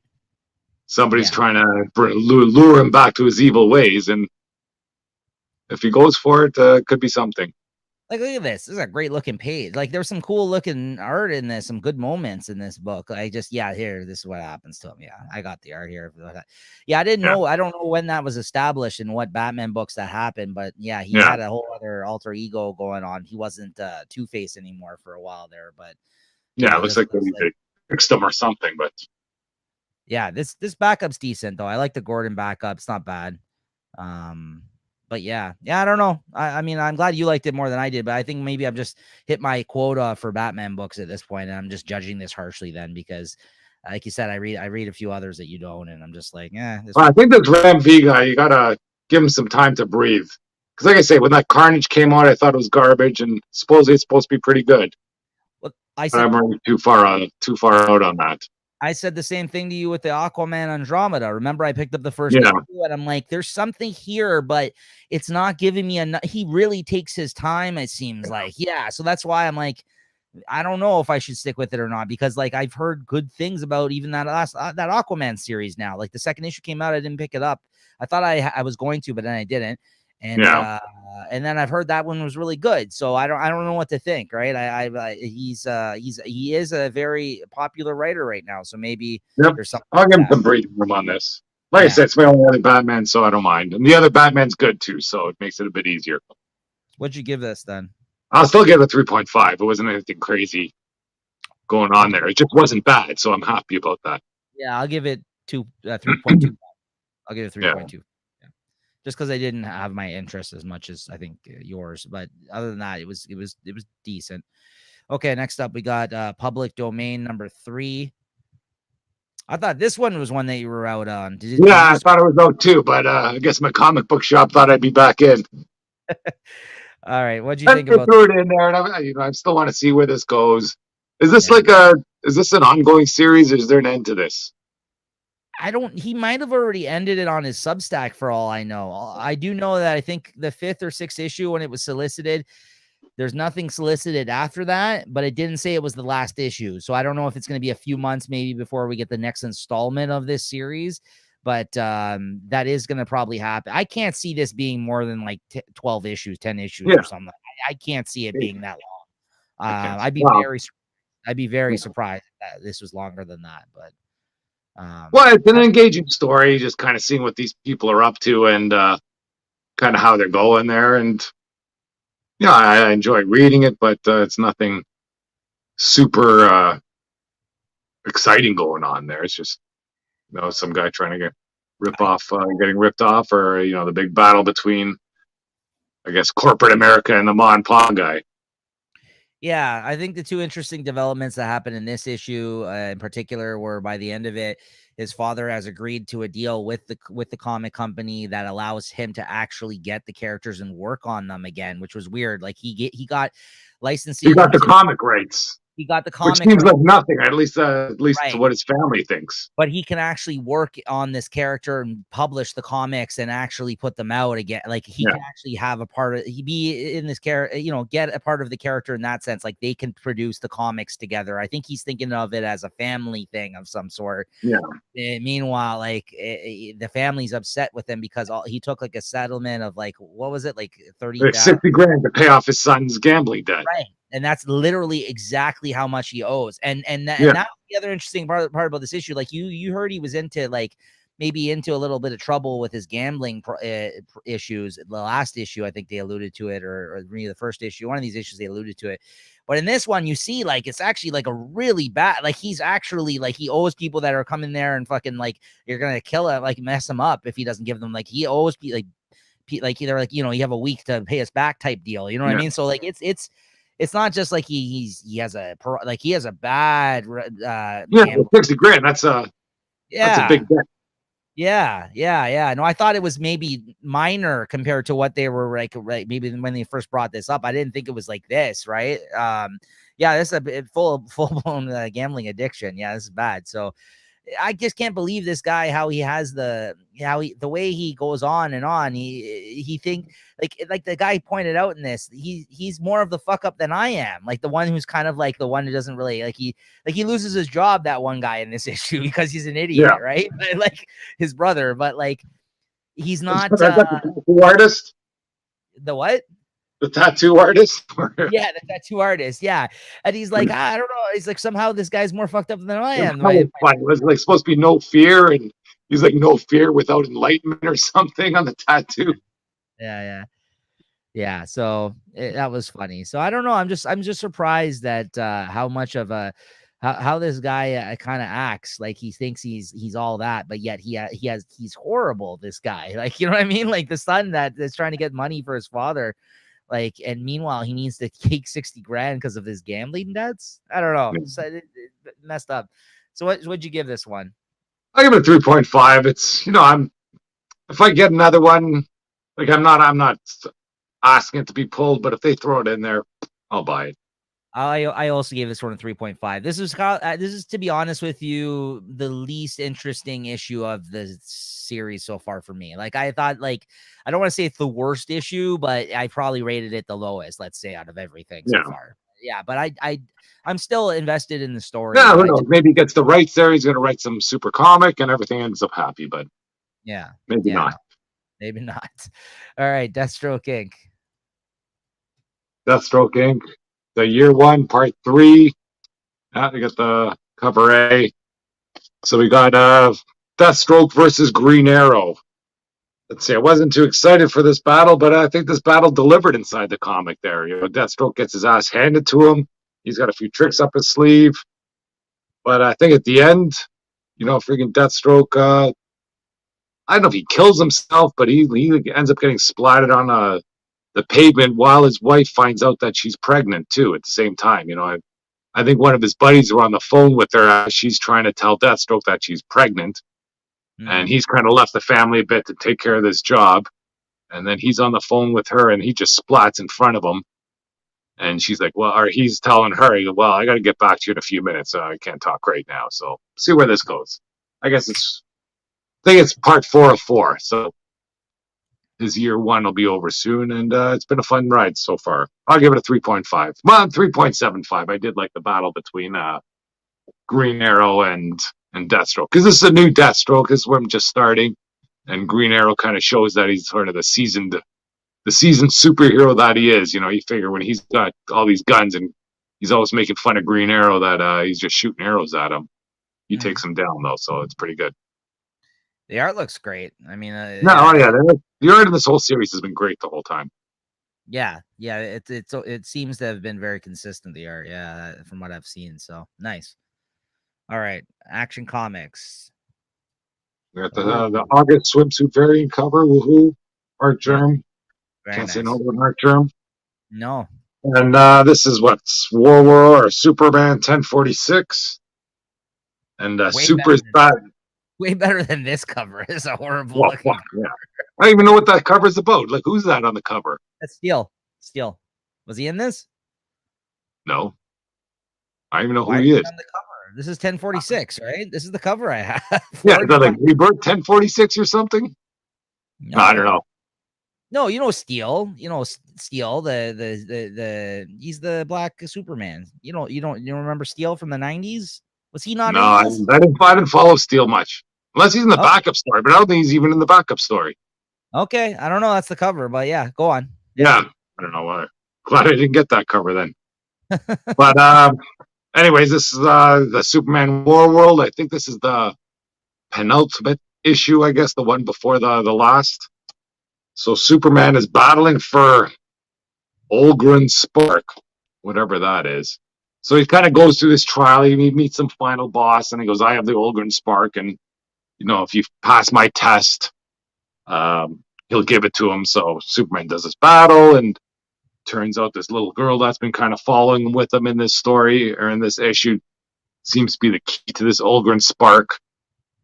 Somebody's trying to lure him back to his evil ways, and if he goes for it, could be something. Like, look at this. This is a great looking page. Like, there's some cool looking art in this, some good moments in this book. I just, yeah, here, this is what happens to him. Yeah, I got the art here. Yeah, I didn't know. I don't know when that was established and what Batman books that happened, but yeah, he had a whole other alter ego going on. He wasn't Two-Face anymore for a while there, but yeah, it looks like they fixed him or something. But yeah, this backup's decent though. I like the Gordon backup. It's not bad. But yeah, I don't know. I mean, I'm glad you liked it more than I did, but I think maybe I've just hit my quota for Batman books at this point, and I'm just judging this harshly then because, like you said, I read a few others that you don't, and I'm just like, well, I think this Ram V guy, you gotta give him some time to breathe. Because, like I say, when that Carnage came out, I thought it was garbage, and supposedly it's supposed to be pretty good. Well, I'm already too far out on that. I said the same thing to you with the Aquaman Andromeda. Remember, I picked up the first issue and I'm like, there's something here, but it's not giving me enough. He really takes his time, it seems like. Yeah. So that's why I'm like, I don't know if I should stick with it or not, because like I've heard good things about even that that Aquaman series now. Like the second issue came out, I didn't pick it up. I thought I was going to, but then I didn't. And then I've heard that one was really good. So I don't know what to think. Right. He is a very popular writer right now. So maybe there's something. I'll give him some breathing room on this. Like I said, it's my only other Batman, so I don't mind. And the other Batman's good too, so it makes it a bit easier. What'd you give this then? I'll still give it 3.5. It wasn't anything crazy going on there. It just wasn't bad, so I'm happy about that. Yeah, I'll give it 3.2. I'll give it 3.2. Yeah. Just because I didn't have my interest as much as I think yours, but other than that, it was decent. Okay, next up we got Public Domain number 3. I thought this one was one that you were out on. I thought it was out too, but I guess my comic book shop thought I'd be back in. All right, what'd you think about? Threw it in there, and I still want to see where this goes. Is this is this an ongoing series, or is there an end to this? He might have already ended it on his Substack for all I know. I do know that I think the 5th or 6th issue when it was solicited, there's nothing solicited after that, but it didn't say it was the last issue. So I don't know if it's going to be a few months maybe before we get the next installment of this series, but that is going to probably happen. I can't see this being more than like 12 issues, 10 issues or something. I can't see it being that long. I'd be very surprised that this was longer than that, but well, it's an engaging story, just kind of seeing what these people are up to and kind of how they're going there. And I enjoy reading it, but it's nothing super exciting going on there. It's just some guy trying to getting ripped off, or the big battle between, I guess, corporate America and the Ma and Pa guy. Yeah, I think the two interesting developments that happened in this issue in particular were by the end of it, his father has agreed to a deal with the comic company that allows him to actually get the characters and work on them again, which was weird. Like he got licensing. He got the comic rights. He got the comic, which seems like nothing, at least to what his family thinks. But he can actually work on this character and publish the comics and actually put them out again. Like he can actually have a part of be in this character, get a part of the character in that sense. Like they can produce the comics together. I think he's thinking of it as a family thing of some sort. Yeah. And meanwhile, the family's upset with him because he took like a settlement of what was it, like 60 grand to pay off his son's gambling debt. Right. And that's literally exactly how much he owes. And that's the other interesting part about this issue. Like you heard he was maybe into a little bit of trouble with his gambling issues. The last issue, I think they alluded to it, or maybe the first issue, one of these issues they alluded to it. But in this one, you see, it's actually a really bad, he's actually he owes people that are coming there and fucking you're going to kill him, mess him up if he doesn't give them, he owes they're you have a week to pay us back type deal. You know what I mean? So it's not just he has a bad 60 grand. That's a big debt. Yeah. No, I thought it was maybe minor compared to what they were maybe when they first brought this up. I didn't think it was like this, right? This is a full blown gambling addiction. Yeah, this is bad. So I just can't believe this guy, how he has the way he goes on and on. He think like the guy pointed out in this, he's more of the fuck up than I am. Like the one who's kind of the one who doesn't really he loses his job, that one guy in this issue, because he's an idiot, right? His brother, but he's not the artist. The what? The tattoo artist? Yeah, the tattoo artist. Yeah. And he's like, I don't know. He's like, somehow this guy's more fucked up than I am. That was funny. It was like supposed to be no fear, and he's like no fear without enlightenment or something on the tattoo. Yeah. So that was funny. So I don't know. I'm just surprised that how much of a how this guy kind of acts like he thinks he's all that, but yet he's horrible. This guy, like, you know what I mean? Like the son that is trying to get money for his father, like, and meanwhile he needs to take 60 grand because of his gambling debts. I don't know. So it messed up. So what'd you give this one? I give it a 3.5. It's, if I get another one, like I'm not asking it to be pulled, but if they throw it in there, I'll buy it. I also gave this one a 3.5. This is, to be honest with you, the least interesting issue of the series so far for me. Like, I thought, like, I don't want to say it's the worst issue, but I probably rated it the lowest, let's say, out of everything so far. Yeah, but I'm still invested in the story. Yeah, who knows? Maybe he gets the rights there. He's going to write some super comic and everything ends up happy, but maybe not. Maybe not. All right, Deathstroke Inc. Deathstroke Inc. The year 1, part 3. We got the cover A. So we got Deathstroke versus Green Arrow. Let's see, I wasn't too excited for this battle, but I think this battle delivered inside the comic there. Deathstroke gets his ass handed to him. He's got a few tricks up his sleeve. But I think at the end, freaking Deathstroke, I don't know if he kills himself, but he ends up getting splattered on the pavement while his wife finds out that she's pregnant too at the same time. I think one of his buddies were on the phone with her as she's trying to tell Deathstroke that she's pregnant. And he's kind of left the family a bit to take care of this job. And then he's on the phone with her and he just splats in front of him. And she's like, he's telling her, I got to get back to you in a few minutes. So I can't talk right now. So see where this goes. I think it's part 4 of 4. So his year 1 will be over soon. And it's been a fun ride so far. I'll give it a 3.5. Well, 3.75. I did like the battle between Green Arrow and Deathstroke. Because this is a new Deathstroke. This is where I'm just starting. And Green Arrow kind of shows that he's sort of the seasoned superhero that he is. You figure when he's got all these guns and he's always making fun of Green Arrow that he's just shooting arrows at him. He takes him down, though, so it's pretty good. The art looks great. I mean, the art in this whole series has been great the whole time. Yeah, it seems to have been very consistent, the art, from what I've seen. So nice. All right, Action Comics. We got the August swimsuit variant cover. Woohoo! Art germ. Can't say no to an art germ. No. And this is what's War or Superman 1046. And Super is bad. Way better than this cover. It's a horrible looking cover. Yeah. I don't even know what that cover is about. Like, who's that on the cover? That's Steel. Was he in this? No. I don't even know who he is. On the cover? This is 1046, right? This is the cover I have. Yeah, is that like Rebirth 1046 or something? No, I don't know. No, Steel. Steel. The he's the Black Superman. You don't remember Steel from the 90s? Was he not? No, I didn't follow Steel much, unless he's in the backup story. But I don't think he's even in the backup story. Okay, I don't know. That's the cover, but yeah, go on. Yeah, I don't know why. Glad I didn't get that cover then. But anyways, this is the Superman War World. I think this is the penultimate issue, I guess, the one before the last. So Superman is battling for Olgren Spark, whatever that is. So he kind of goes through this trial. He meets some final boss, and he goes, I have the Olgren Spark, and, if you pass my test, he'll give it to him. So Superman does this battle, and turns out this little girl that's been kind of following with him in this story, or in this issue, seems to be the key to this Olgren Spark.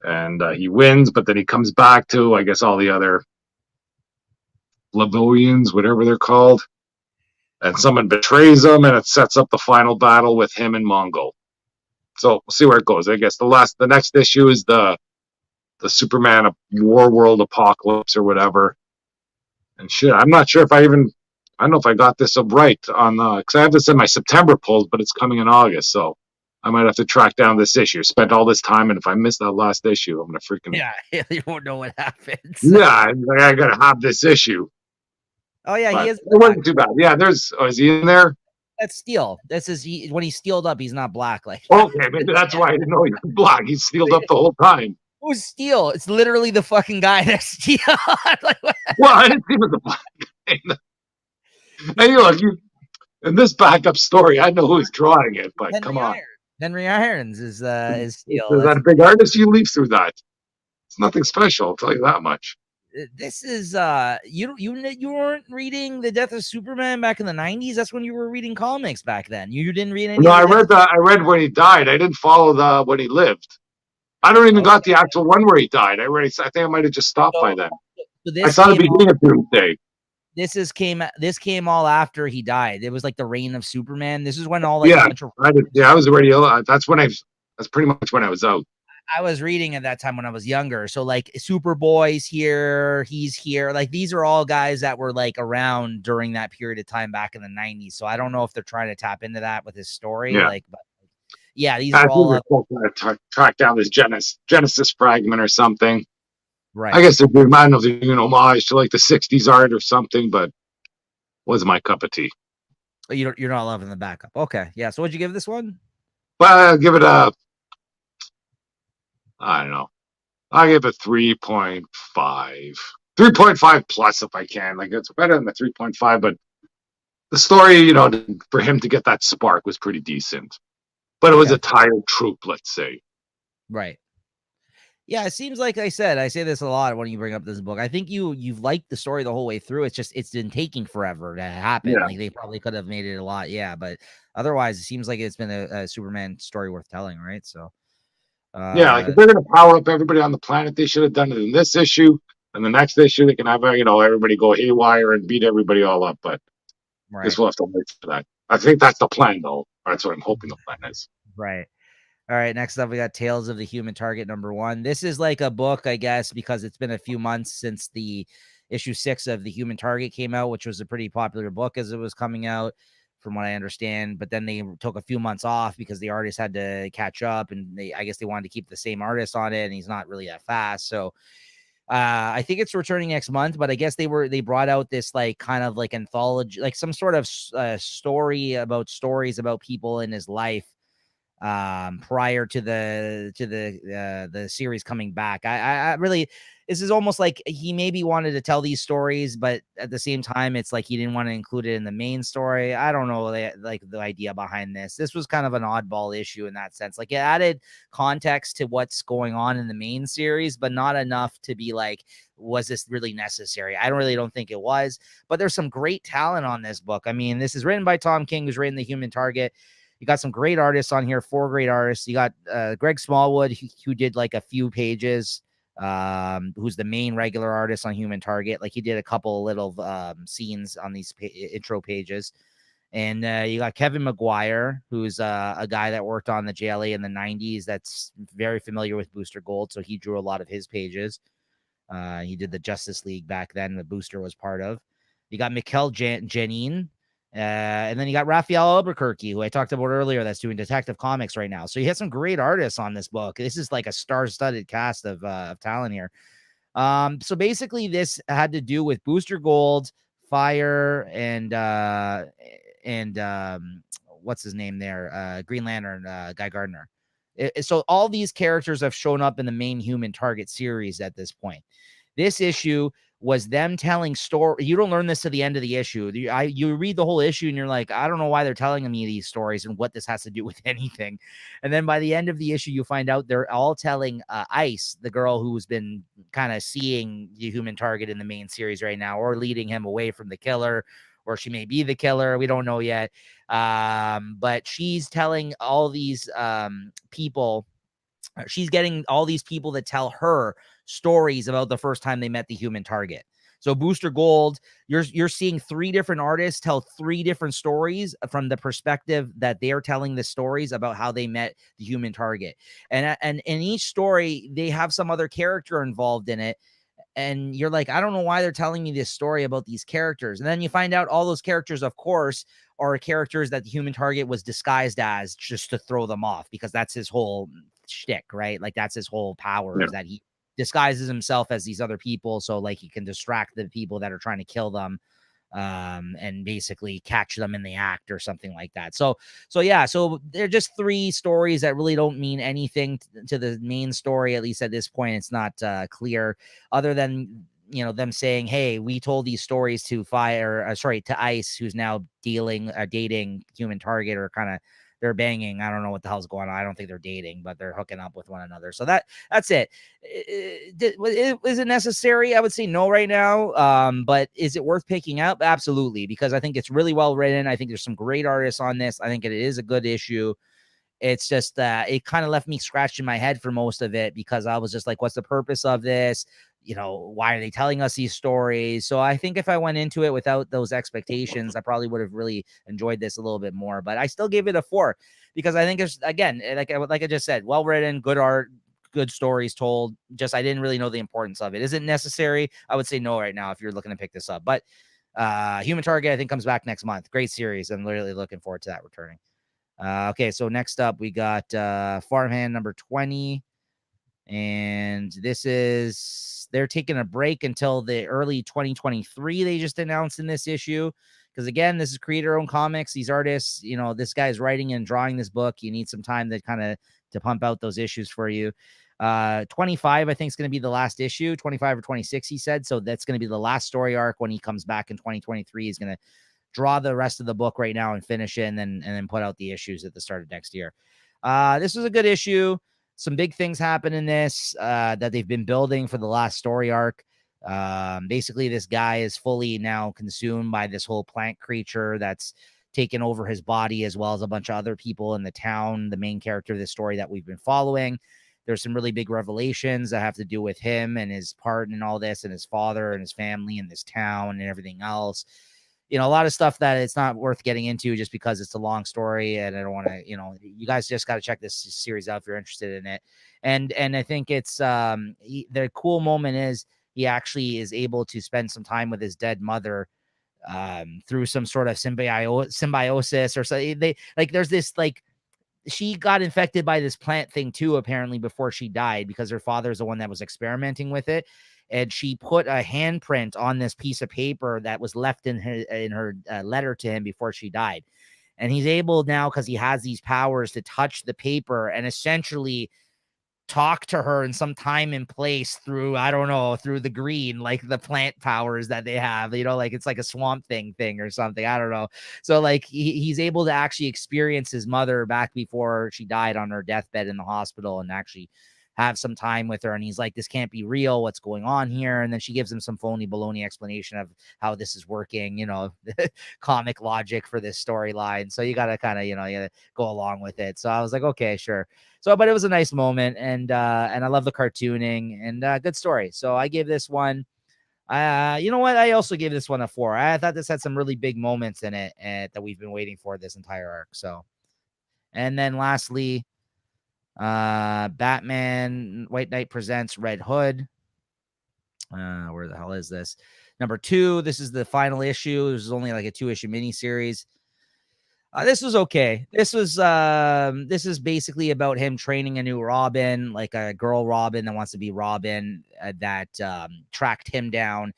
And he wins, but then he comes back to, I guess, all the other Levoians, whatever they're called. And someone betrays him, and it sets up the final battle with him and Mongol. So we'll see where it goes. I guess the next issue is the Superman War World Apocalypse or whatever. And shit, I'm not sure if I don't know if I got this up right on because I have this in my September polls, but it's coming in August, so I might have to track down this issue. Spent all this time, and if I miss that last issue, I'm gonna freaking you won't know what happens. Yeah, I gotta have this issue. Oh yeah, he but is. it wasn't too bad. Yeah, is he in there? That's Steel. This is when he's steeled up. He's not black. Like Okay, maybe that's why I didn't know he was black. He's sealed up the whole time. who's Steel? It's literally the fucking guy that's Steel. Like, Well, I didn't see him as a black guy. And look, in this backup story, I know who's drawing it, but come on. Henry Irons is Steel. Is that a big artist? You leave through that. It's nothing special, I'll tell you that much. This is you weren't reading The Death of Superman back in the 90s. That's when you were reading comics back then. You didn't read any. No, I read when he died. I didn't follow when he lived. I don't even got the actual one where he died. I think I might have just stopped by then. I saw the beginning of Doomsday. This came all after he died. It was like the reign of Superman. This is when all I was already. That's pretty much when I was out. I was reading at that time when I was younger. So like Superboy's here, he's here. Like these are all guys that were like around during that period of time back in the 90s. So I don't know if they're trying to tap into that with his story. Yeah. But yeah, these are all track down this Genesis fragment or something. Right. I guess they're doing, I don't know if they're doing homage to like the 60s art or something, but wasn't my cup of tea. You're not loving the backup. Okay. Yeah. So what'd you give this one? Well, I'll give it I don't know. I give it 3.5. 3.5 plus if I can. Like it's better than the 3.5, but the story, for him to get that spark was pretty decent. But it was a tired troop, let's say. Right. Yeah, it seems like I say this a lot when you bring up this book. I think you've liked the story the whole way through. It's been taking forever to happen. Yeah. Like they probably could have made it a lot, but otherwise it seems like it's been a Superman story worth telling, right? So like if they're gonna power up everybody on the planet, they should have done it in this issue. And the next issue they can have everybody go haywire and beat everybody all up, but this will have to wait for that. I think that's the plan though. That's what I'm hoping the plan is. Right. All right, next up we got Tales of the Human Target #1. This is like a book, I guess, because it's been a few months since the issue 6 of the Human Target came out, which was a pretty popular book as it was coming out, from what I understand. But then they took a few months off because the artist had to catch up, and I guess they wanted to keep the same artist on it, and he's not really that fast. So I think it's returning next month, but I guess they brought out this like kind of like anthology, like some sort of stories about people in his life prior to the series coming back. I really, this is almost like he maybe wanted to tell these stories, but at the same time it's like he didn't want to include it in the main story. I don't know, like the idea behind this was kind of an oddball issue in that sense. Like it added context to what's going on in the main series, but not enough to be like, was this really necessary? I don't think it was, but there's some great talent on this book. I mean, this is written by Tom King, who's written The Human Target. You got some great artists on here, 4 great artists. You got Greg Smallwood, who did like a few pages, who's the main regular artist on Human Target. Like he did a couple little scenes on these intro pages. And you got Kevin McGuire, who's a guy that worked on the JLA in the 90s that's very familiar with Booster Gold. So he drew a lot of his pages. He did the Justice League back then, the Booster was part of. You got Mikkel Janine. And then you got Raphael Albuquerque, who I talked about earlier, that's doing Detective Comics right now. So you had some great artists on this book. This is like a star-studded cast of talent here. So basically, this had to do with Booster Gold, Fire, and what's his name there? Green Lantern, Guy Gardner. So all these characters have shown up in the main Human Target series at this point. This issue was them telling story. You don't learn this to the end of the issue. You read the whole issue and you're like, I don't know why they're telling me these stories and what this has to do with anything. And then by the end of the issue, you find out they're all telling Ice, the girl who's been kind of seeing the Human Target in the main series right now, or leading him away from the killer, or she may be the killer. We don't know yet. But she's telling all these people. She's getting all these people that tell her stories about the first time they met the Human Target. So Booster Gold, you're seeing 3 different artists tell 3 different stories from the perspective that they're telling the stories about how they met the Human Target. And in each story, they have some other character involved in it. And you're like, I don't know why they're telling me this story about these characters. And then you find out all those characters, of course, are characters that the Human Target was disguised as just to throw them off, because that's his whole shtick, right? Like that's his whole power, is that he disguises himself as these other people, so like he can distract the people that are trying to kill them. and basically catch them in the act or something like that. So yeah, so they're just 3 stories that really don't mean anything to the main story. At least at this point, it's not clear, other than them saying, hey, we told these stories to to Ice, who's now dating Human Target, or kind of they're banging. I don't know what the hell's going on. I don't think they're dating, but they're hooking up with one another. So that's it. Is it necessary? I would say no right now. But is it worth picking up? Absolutely, because I think it's really well written. I think there's some great artists on this. I think it is a good issue. It's just that it kind of left me scratching my head for most of it, because I was just like, what's the purpose of this? Why are they telling us these stories? So I think if I went into it without those expectations, I probably would have really enjoyed this a little bit more. But I still give it a 4, because I think it's, again, like I just said, well written, good art, good stories told. Just I didn't really know the importance of it. Is it necessary? I would say no right now if you're looking to pick this up. But Human Target, I think, comes back next month. Great series. I'm really looking forward to that returning. Okay, so next up we got Farmhand number 20. And they're taking a break until the early 2023. They just announced in this issue, because again, this is creator-owned comics. These artists, this guy's writing and drawing this book. You need some time to pump out those issues for you. 25, I think, is going to be the last issue. 25 or 26, he said. So that's going to be the last story arc. When he comes back in 2023, he's going to draw the rest of the book right now and finish it, and then put out the issues at the start of next year. This was a good issue. Some big things happen in this that they've been building for the last story arc. Basically, this guy is fully now consumed by this whole plant creature that's taken over his body, as well as a bunch of other people in the town, the main character of the story that we've been following. There's some really big revelations that have to do with him and his part in all this, and his father and his family and this town and everything else. A lot of stuff that it's not worth getting into just because it's a long story, and I don't want to, you guys just got to check this series out if you're interested in it. And I think it's the cool moment is he actually is able to spend some time with his dead mother through some sort of symbiosis or so. There's this, she got infected by this plant thing too, apparently, before she died, because her father's the one that was experimenting with it. And she put a handprint on this piece of paper that was left in her letter to him before she died. And he's able now, because he has these powers, to touch the paper and essentially talk to her in some time and place through, I don't know, through the green, like the plant powers that they have, like it's like a Swamp Thing or something. I don't know. So he's able to actually experience his mother back before she died on her deathbed in the hospital, and actually have some time with her. And he's like, this can't be real. What's going on here? And then she gives him some phony baloney explanation of how this is working, comic logic for this storyline. So you got to kind of, you gotta go along with it. So I was like, okay, sure. So, but it was a nice moment, and I love the cartooning, and good story. So I gave this one, you know what? I also gave this one a 4. I thought this had some really big moments in it that we've been waiting for this entire arc. So, and then lastly, Batman White Knight presents Red Hood. Where the hell is this? Number 2. This is the final issue. This is only like a 2-issue miniseries. This was okay. This is basically about him training a new Robin, like a girl Robin that wants to be Robin, that tracked him down,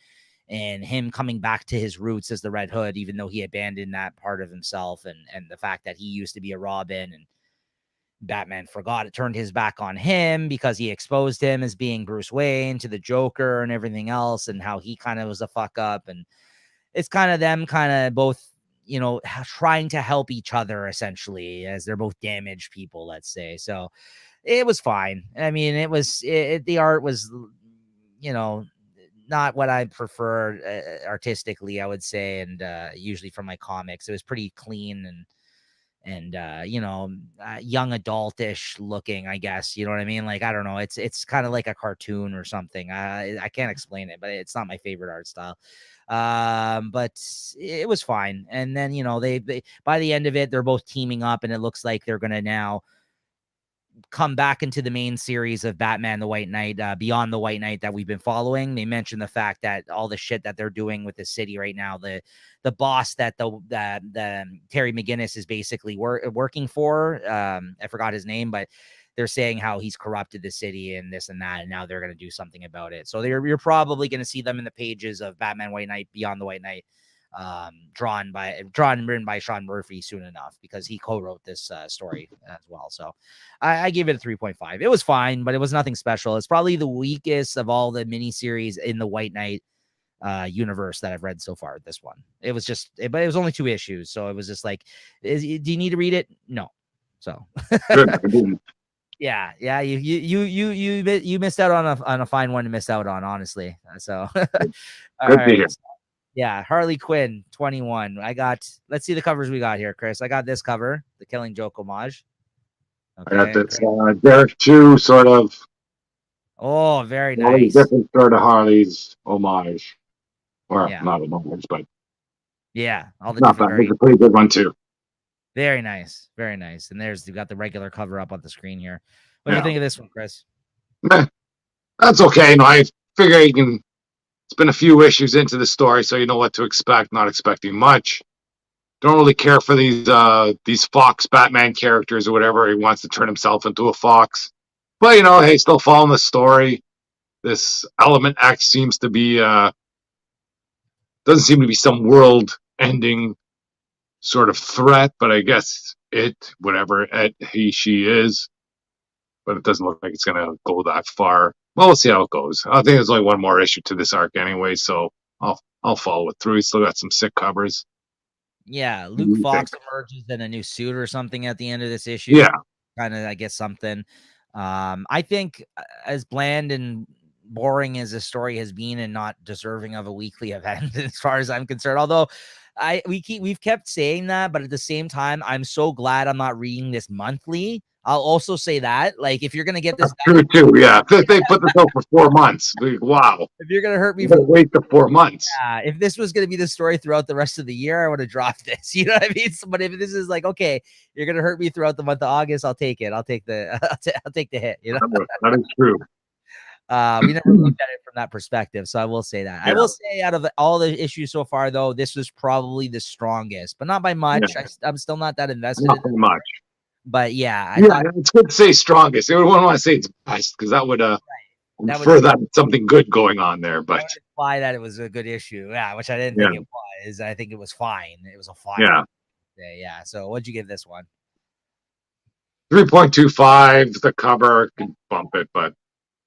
and him coming back to his roots as the Red Hood, even though he abandoned that part of himself, and the fact that he used to be a Robin, and Batman forgot it, turned his back on him because he exposed him as being Bruce Wayne to the Joker and everything else, and how he kind of was a fuck up. And it's kind of them kind of both, trying to help each other, essentially, as they're both damaged people, let's say. So it was fine. I mean, the art was, not what I prefer artistically, I would say. And usually from my comics, it was pretty clean and young adultish looking, I guess. You know what I mean? Like, I don't know. It's kind of like a cartoon or something. I can't explain it, but it's not my favorite art style. But it was fine. And then, they by the end of it, they're both teaming up, and it looks like they're going to now come back into the main series of Batman the White Knight, Beyond the White Knight, that we've been following. They mentioned the fact that all the shit that they're doing with the city right now, the boss that the Terry McGinnis is basically working for, I forgot his name, but they're saying how he's corrupted the city and this and that, and now they're going to do something about it. So you're probably going to see them in the pages of Batman White Knight, Beyond the White Knight, drawn and written by Sean Murphy soon enough, because he co-wrote this story as well. So I gave it a 3.5. It was fine, but it was nothing special. It's probably the weakest of all the miniseries in the White Knight universe that I've read so far. This one, it was just, but it was only 2 issues, so it was just like, do you need to read it? No. So Good. yeah, you missed out on a fine one to miss out on, honestly. So all Good to hear. right. Yeah, Harley Quinn 21. Let's see the covers we got here, Chris. I got this cover, the Killing Joke homage. Okay. I got this Derek Chew sort of. Oh, very nice. Different sort of Harley's homage, or not homage, but all the not bad. It's a pretty good one too. Very nice, very nice. And you got the regular cover up on the screen here. What do you think of this one, Chris? That's okay. No, I figure you can. It's been a few issues into the story, so you know what to expect. Not expecting much. Don't really care for these Fox Batman characters or whatever. He wants to turn himself into a fox, but hey, still following the story. This Element X seems to be doesn't seem to be some world-ending sort of threat, but I guess she is, but it doesn't look like it's gonna go that far. Well, we'll see how it goes. I think there's only one more issue to this arc anyway, so I'll follow it through. He's still got some sick covers. Yeah, Luke Fox emerges in a new suit or something at the end of this issue. Yeah, kind of, I guess, something. I think as bland and boring as this story has been, and not deserving of a weekly event, as far as I'm concerned. Although we've kept saying that, but at the same time, I'm so glad I'm not reading this monthly. I'll also say that, like, if you're gonna get this, true too. Yeah, they put this out for 4 months. Wow. If you're gonna hurt me, wait the 4 months. Yeah, if this was gonna be the story throughout the rest of the year, I would have dropped this. You know what I mean? But if this is like, okay, you're gonna hurt me throughout the month of August, I'll take it. I'll take the hit. You know, that is true. We never looked at it from that perspective, so I will say that. Yeah. I will say, out of all the issues so far, though, this was probably the strongest, but not by much. Yeah. I'm still not that invested. Not by much. But yeah, it's good to say strongest. I wouldn't want to say it's best, because that would infer that something good going on there. But imply that it was a good issue, which I didn't think it was. I think it was fine. It was a fine. Yeah. So what'd you give this one? 3.25. The cover can bump it, but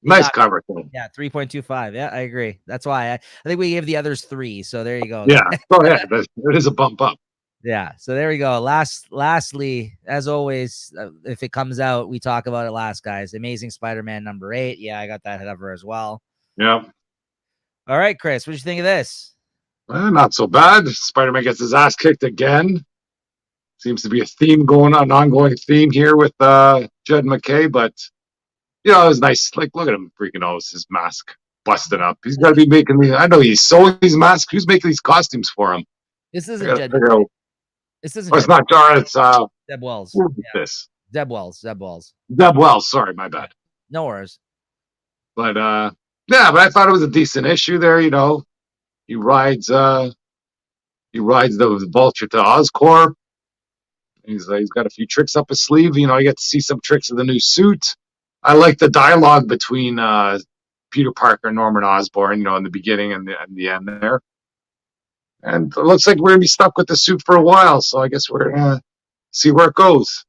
nice cover. Yeah, 3.25. Yeah, I agree. That's why I think we gave the others 3. So there you go. Yeah. Oh yeah, it is a bump up. Yeah, so there we go. Lastly, as always, if it comes out, we talk about it last, guys. Amazing Spider-Man number 8. Yeah, I got that cover as well. Yeah. All right, Chris, what did you think of this? Not so bad. Spider-Man gets his ass kicked again. Seems to be a theme going on, an ongoing theme here with Jed MacKay, but it was nice. Like, look at him freaking out, his mask busting up. He's got to be making I know he's sewing these masks. Who's making these costumes for him? This isn't Jed. This isn't. It's not Jar. It's Zeb Wells. Who is this? Zeb Wells. Sorry, my bad. No worries. But but I thought it was a decent issue there. He rides the Vulture to Oscorp. He's got a few tricks up his sleeve. You get to see some tricks of the new suit. I like the dialogue between Peter Parker and Norman Osborn. In the beginning and the end there. And it looks like we're gonna be stuck with the suit for a while, so I guess we're gonna see where it goes.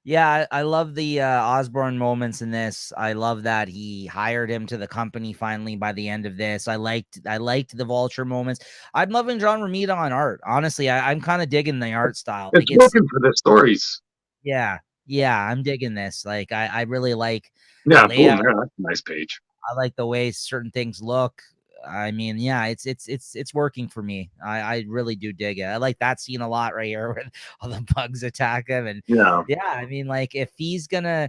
Yeah, I love the Osborn moments in this. I love that he hired him to the company finally by the end of this. I liked the Vulture moments. I'm loving John Romita on art. Honestly, I'm kind of digging the art style. It's looking for the stories. Yeah, I'm digging this. Like, I really like. Yeah, boom, that's a nice page. I like the way certain things look. I mean, yeah, it's working for me. I really do dig it. I like that scene a lot right here when all the bugs attack him. And yeah, I mean, like, if he's gonna,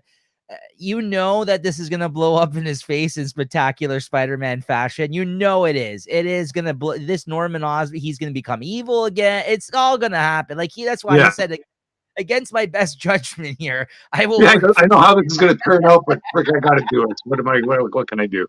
that this is gonna blow up in his face in spectacular Spider-Man fashion. It is gonna blow this Norman Osborn. He's gonna become evil again. It's all gonna happen. Like, that's why I said, against my best judgment here, I will. Yeah, I know how this is gonna turn out, but frick, I gotta do it. What can I do?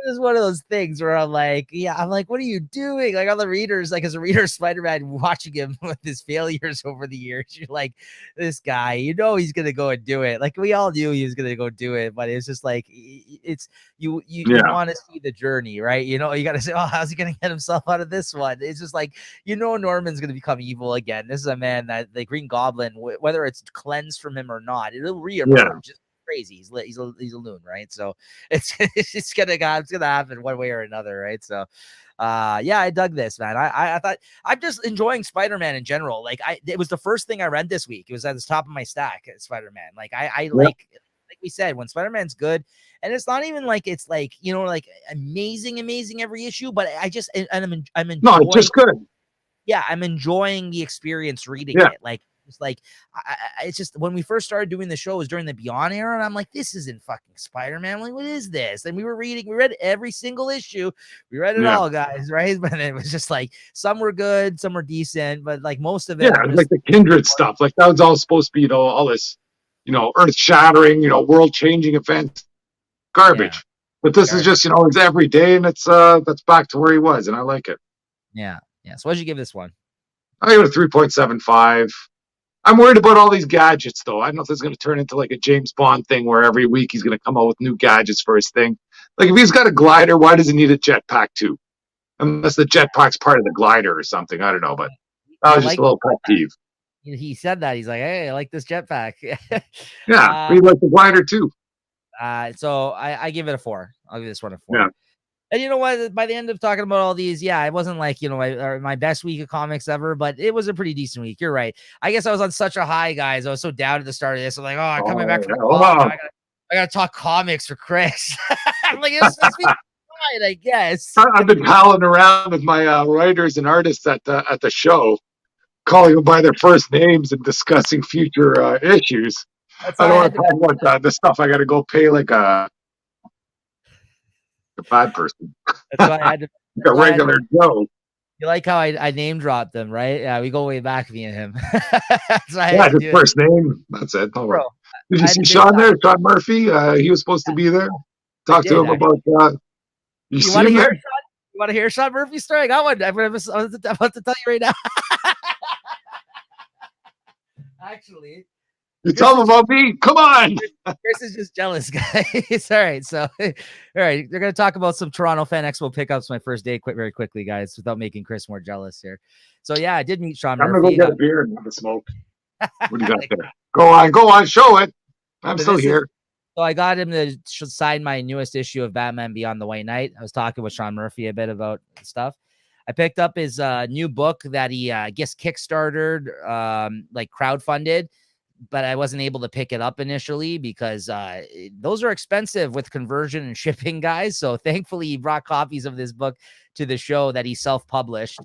is one of those things where I'm like, what are you doing? Like, all the readers, like, as a reader of Spider-Man, watching him with his failures over the years, you're like, this guy, he's gonna go and do it. Like, we all knew he was gonna go do it, but it's just like, it's you want to see the journey, right? You got to say, oh, how's he gonna get himself out of this one? It's just like, Norman's gonna become evil again. This is a man that the Green Goblin, whether it's cleansed from him or not, it'll reemerge. It's crazy. He's a loon, right? So it's gonna happen one way or another, right? So I dug this, man. I thought I'm just enjoying Spider-Man in general. Like, it was the first thing I read this week. It was at the top of my stack, Spider-Man. Like, I like we said, when Spider-Man's good, and it's not even like it's like, like amazing every issue, but I'm enjoying. No, it's just good. Yeah, I'm enjoying the experience reading it. Like, it's like, it's just, when we first started doing the show was during the Beyond era, and I'm like, this isn't fucking Spider-Man. Like, what is this? And we read every single issue. We read it all, guys, right? But it was just like, some were good, some were decent, but like most of it. Yeah, like the Kindred stuff. Like, that was all supposed to be, all this, earth-shattering, world-changing event. Garbage. But this is just, it's every day, and it's that's back to where he was, and I like it. Yeah. So what'd you give this one? I give it a 3.75. I'm worried about all these gadgets, though. I don't know if this is going to turn into like a James Bond thing where every week he's going to come out with new gadgets for his thing. Like, if he's got a glider, why does he need a jetpack too? Unless the jetpack's part of the glider or something. I don't know, but that was just a little pet peeve. He said that. He's like, hey, I like this jetpack. Yeah, he liked the glider too. So I give it a 4. I'll give this one a 4. Yeah. And you know what? By the end of talking about all these, it wasn't like, my best week of comics ever, but it was a pretty decent week. You're right. I guess I was on such a high, guys. I was so down at the start of this. I'm like, I'm coming back from I gotta talk comics for Chris. I'm like, it's fine, I guess. I've been palling around with my writers and artists at the show, calling them by their first names and discussing future issues. I don't want to talk about the stuff I got to go pay like a bad person. That's why I had to. A regular Joe. You like how I name dropped them, right? Yeah, we go way back, me and him. His first name. That's it. No worries. Did you see Sean there? Sean Murphy? He was supposed to be there. Talk to him about. You want to hear Sean Murphy's story? I got one. I'm about to tell you right now. Actually. You tell them about me? Come on. Chris is just jealous, guys. All right. So, all right. They're going to talk about some Toronto Fan Expo pickups my first day very quickly, guys, without making Chris more jealous here. So, I did meet Sean Murphy. I'm going to go get a beer and have a smoke. What do you got there? Go on. Show it. I'm still here. So I got him to sign my newest issue of Batman Beyond the White Knight. I was talking with Sean Murphy a bit about stuff. I picked up his new book that he, I guess, Kickstarted, like crowdfunded, but I wasn't able to pick it up initially because those are expensive with conversion and shipping, guys. So thankfully he brought copies of this book to the show that he self-published.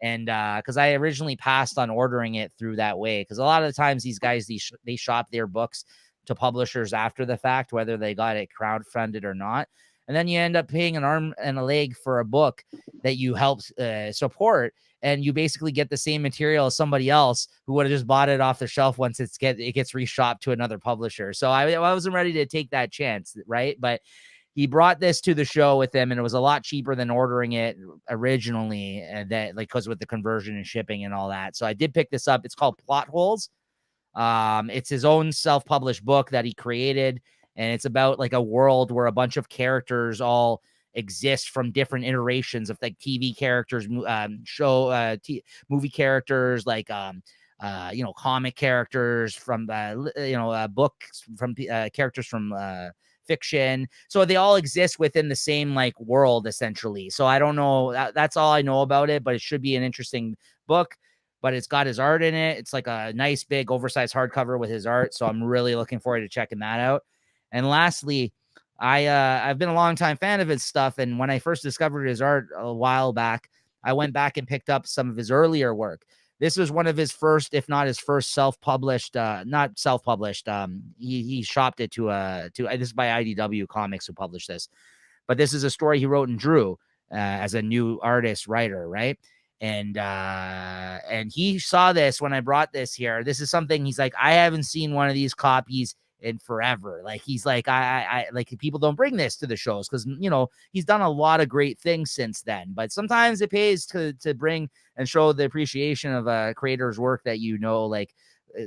And because I originally passed on ordering it through that way, because a lot of the times these guys, they shop their books to publishers after the fact, whether they got it crowdfunded or not. And then you end up paying an arm and a leg for a book that you helped support. And you basically get the same material as somebody else who would have just bought it off the shelf once it gets reshopped to another publisher. So I wasn't ready to take that chance, right? But he brought this to the show with him, and it was a lot cheaper than ordering it originally, and that because with the conversion and shipping and all that. So I did pick this up. It's called Plot Holes. It's his own self-published book that he created, and it's about like a world where a bunch of characters all exist from different iterations of like TV characters, movie characters, like comic characters from books, from characters from fiction. So they all exist within the same like world essentially. So I don't know, that's all I know about it, but it should be an interesting book. But it's got his art in it. It's like a nice big oversized hardcover with his art. So I'm really looking forward to checking that out. And lastly, I've been a long time fan of his stuff. And when I first discovered his art a while back, I went back and picked up some of his earlier work. This was one of his first, if not his first self-published, not self-published. He shopped it to this is by IDW Comics who published this, but this is a story he wrote and drew as a new artist writer. Right. And he saw this when I brought this here. This is something he's like, I haven't seen one of these copies in forever. Like he's like, I like people don't bring this to the shows because he's done a lot of great things since then. But sometimes it pays to bring and show the appreciation of a creator's work that like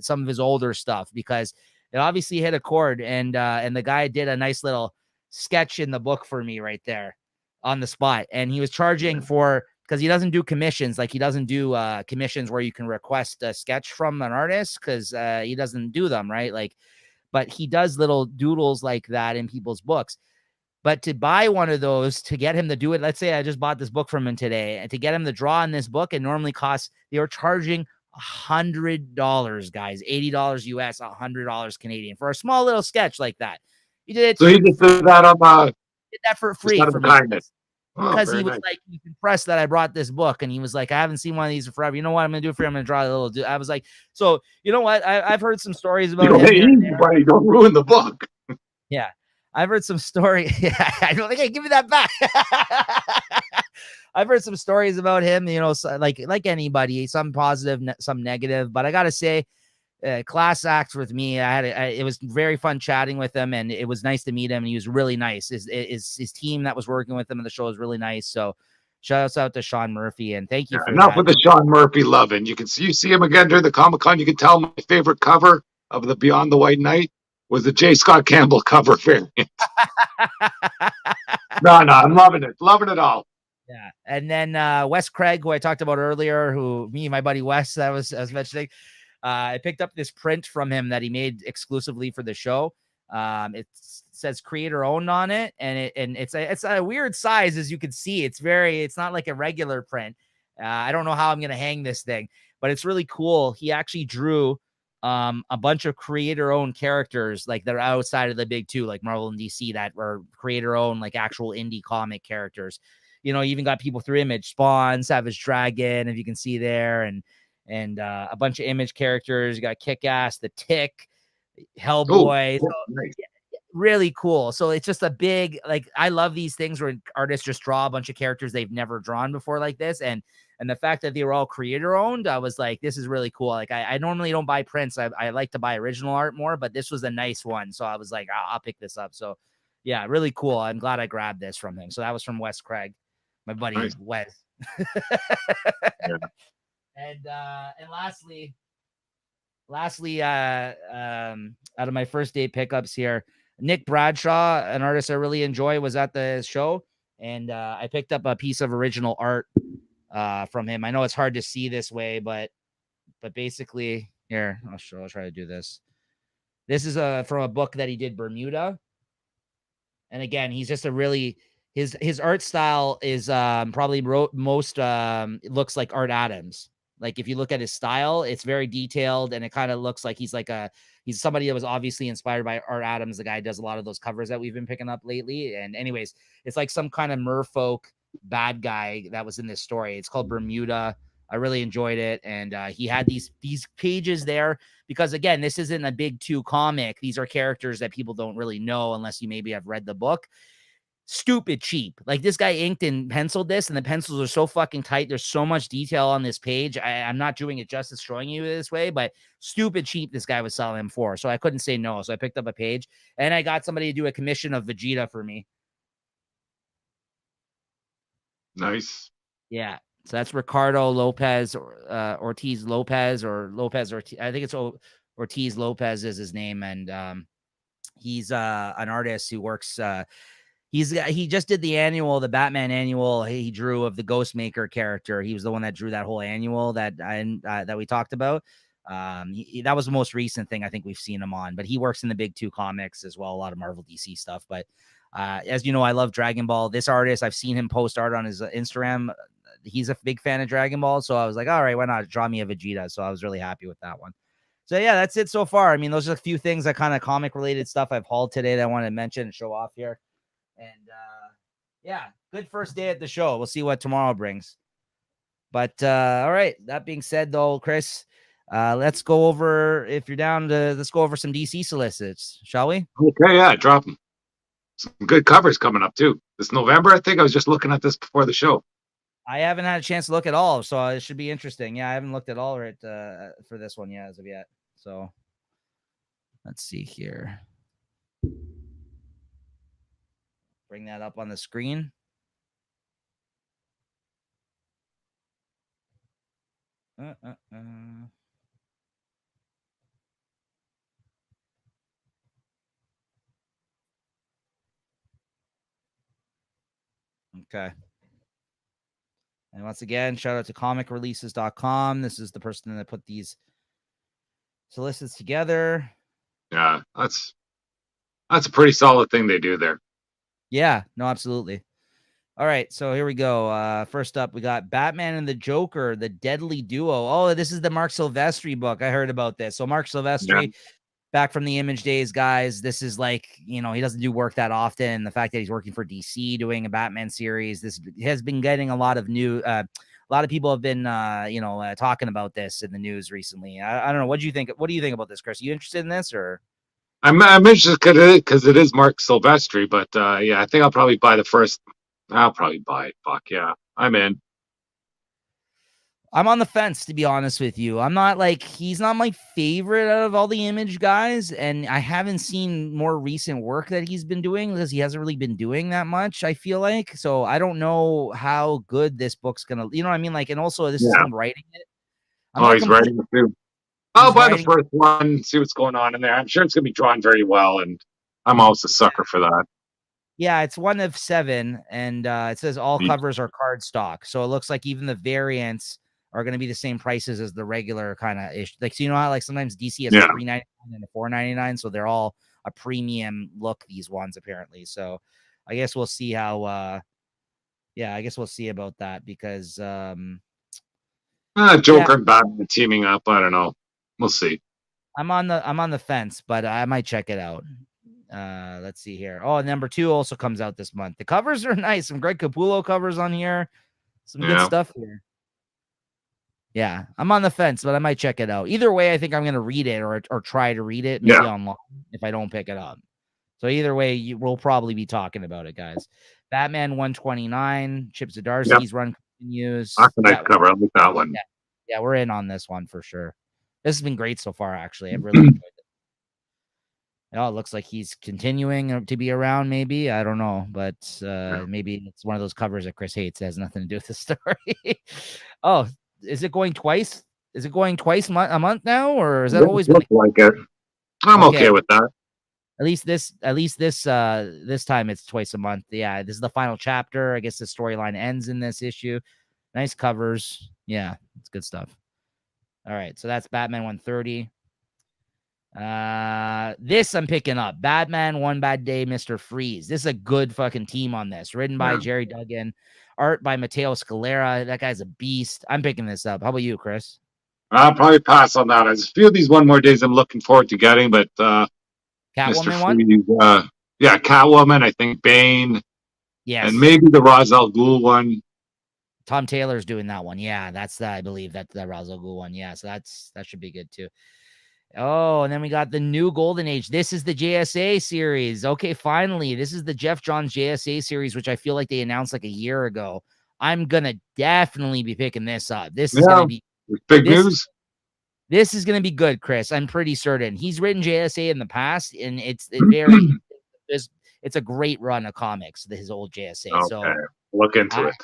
some of his older stuff, because it obviously hit a chord. And the guy did a nice little sketch in the book for me right there on the spot, and he was charging for, because he doesn't do commissions. Like he doesn't do commissions where you can request a sketch from an artist, because he doesn't do them, right? Like, but he does little doodles like that in people's books. But to buy one of those, to get him to do it, let's say I just bought this book from him today, and to get him to draw in this book, it normally costs, they were charging $100, guys, $80 US, $100 Canadian for a small little sketch like that. He did it. So he just did that on did that for free for me. Because he was like, he was impressed that I brought this book, and he was like, I haven't seen one of these in forever. You know what I'm gonna do for you? I'm gonna draw a little. I was like, so you know what? I've heard some stories about him. Buddy, don't ruin the book. Yeah, I've heard some story. Yeah, I don't think I give me that back. I've heard some stories about him. Like anybody, some positive, some negative. But I gotta say, class acts with me. It was very fun chatting with him, and it was nice to meet him. And he was really nice. His team that was working with him in the show was really nice. So shout out to Sean Murphy, and thank you for enough with the Sean Murphy loving. You see him again during the Comic-Con. You can tell my favorite cover of the Beyond the White Knight was the J. Scott Campbell cover variant. No, I'm loving it all. Yeah. And then Wes Craig, who I talked about earlier, who me and my buddy Wes, I was mentioning, I picked up this print from him that he made exclusively for the show. It says creator owned on it, and it's a weird size, as you can see. It's not like a regular print. I don't know how I'm gonna hang this thing, but it's really cool. He actually drew a bunch of creator owned characters, like that are outside of the big two, like Marvel and DC, that were creator owned, like actual indie comic characters. Even got people through Image, Spawn, Savage Dragon, if you can see there, and a bunch of Image characters. You got Kick-Ass, The Tick, Hellboy. Nice. Really cool. So it's just a big, like, I love these things where artists just draw a bunch of characters they've never drawn before like this. And the fact that they were all creator owned, I was like, this is really cool. Like, I normally don't buy prints. I like to buy original art more, but this was a nice one. So I was like, I'll pick this up. So yeah, really cool. I'm glad I grabbed this from him. So that was from Wes Craig, my buddy. Nice. Wes. Yeah. And lastly, out of my first day pickups here, Nick Bradshaw, an artist I really enjoy, was at the show, and I picked up a piece of original art from him. I know it's hard to see this way, but basically, here, I'll try to do this. This is from a book that he did, Bermuda. And again, he's just a really, his art style is probably most looks like Art Adams. Like if you look at his style, it's very detailed, and it kind of looks like he's somebody that was obviously inspired by Art Adams. The guy does a lot of those covers that we've been picking up lately. And anyways, it's like some kind of merfolk bad guy that was in this story. It's called Bermuda. I really enjoyed it. And he had these pages there because, again, this isn't a big two comic. These are characters that people don't really know unless you maybe have read the book. Stupid cheap. Like, this guy inked and penciled this, and the pencils are so fucking tight. There's so much detail on this page. I'm not doing it justice showing you this way, but stupid cheap this guy was selling them for. So I couldn't say no. So I picked up a page, and I got somebody to do a commission of Vegeta for me. Nice. Yeah. So that's Ricardo Lopez, Ortiz Lopez, or Lopez Ortiz. I think it's Ortiz Lopez is his name. And he's an artist who works he just did the Batman annual he drew of the Ghostmaker character. He was the one that drew that whole annual that we talked about. That was the most recent thing I think we've seen him on, but he works in the big two comics as well, a lot of Marvel DC stuff. But as you know, I love Dragon Ball. This artist, I've seen him post art on his Instagram. He's a big fan of Dragon Ball, so I was like, all right, why not draw me a Vegeta? So I was really happy with that one. So yeah, that's it so far. I mean, those are a few things that kind of comic related stuff I've hauled today that I want to mention and show off here. And yeah, good first day at the show. We'll see what tomorrow brings. But all right, that being said, though, Chris, let's go over, if you're down to, let's go over some DC solicits, shall we? Okay, yeah, drop them. Some good covers coming up too this November. I think I was just looking at this before the show. I haven't had a chance to look at all, so it should be interesting. Yeah, I haven't looked at all right for this one yet as of yet. So Let's see here. Bring that up on the screen. Okay. And once again, shout out to comicreleases.com. This is the person that put these solicits together. Yeah, that's a pretty solid thing they do there. Yeah, no, absolutely. All right, so here we go. First up, we got Batman and the Joker, the Deadly Duo. Oh, this is the Mark Silvestri book. I heard about this. So Mark Silvestri, back from the Image days, guys. This is like, he doesn't do work that often. The fact that he's working for DC doing a Batman series, this has been getting a lot of new. A lot of people have been, talking about this in the news recently. I don't know. What do you think? What do you think about this, Chris? Are you interested in this or? I'm interested because it is Mark Silvestri, but yeah, I think I'll probably buy the first. I'll probably buy it. Fuck yeah, I'm in. I'm on the fence, to be honest with you. He's not my favorite out of all the Image guys, and I haven't seen more recent work that he's been doing because he hasn't really been doing that much, I feel like. So I don't know how good this book's gonna, you know what I mean? Like, and also this is him writing it. He's writing it too. I'll buy the first one, see what's going on in there. I'm sure it's gonna be drawn very well, and I'm always a sucker for that. Yeah, it's 1 of 7, and it says all covers are card stock. So it looks like even the variants are going to be the same prices as the regular kind of ish. Like, so you know how like sometimes DC has a $3.99 and a $4.99, so they're all a premium look. These ones apparently. So I guess we'll see how. I guess we'll see about that because Joker and Batman teaming up. I don't know. We'll see. I'm on the fence, but I might check it out. Let's see here. Oh, number 2 also comes out this month. The covers are nice. Some Greg Capullo covers on here. Some good stuff here. Yeah, I'm on the fence, but I might check it out. Either way, I think I'm going to read it or try to read it maybe online if I don't pick it up. So either way, we'll probably be talking about it, guys. Batman 129, Chip Zdarsky's run continues. That's a nice cover. I like that one. Yeah, we're in on this one for sure. This has been great so far, actually. I've really enjoyed it. Oh, it looks like he's continuing to be around, maybe. I don't know, but maybe it's one of those covers that Chris hates. It has nothing to do with the story. Oh, is it going twice? Is it going twice a month now, or is that always been like it? I'm okay with that. At least this time it's twice a month. Yeah, this is the final chapter. I guess the storyline ends in this issue. Nice covers. Yeah, it's good stuff. All right, so that's Batman 130. This I'm picking up. Batman One Bad Day, Mr. Freeze. This is a good fucking team on this. Written by Jerry Duggan, art by Matteo Scalera. That guy's a beast. I'm picking this up. How about you, Chris? I'll probably pass on that. I just feel these one more days I'm looking forward to getting, but Catwoman one? Catwoman, I think Bane. Yes. And maybe the Ra's al Ghul one. Tom Taylor's doing that one. Yeah, that's I believe that's the Ra's al Ghul one. Yeah, so that should be good too. Oh, and then we got the new Golden Age. This is the JSA series. Okay, finally. This is the Jeff Johns JSA series, which I feel like they announced like a year ago. I'm going to definitely be picking this up. This is going to be big news. This is going to be good, Chris. I'm pretty certain. He's written JSA in the past, and it's a great run of comics, his old JSA. Okay. So look into it.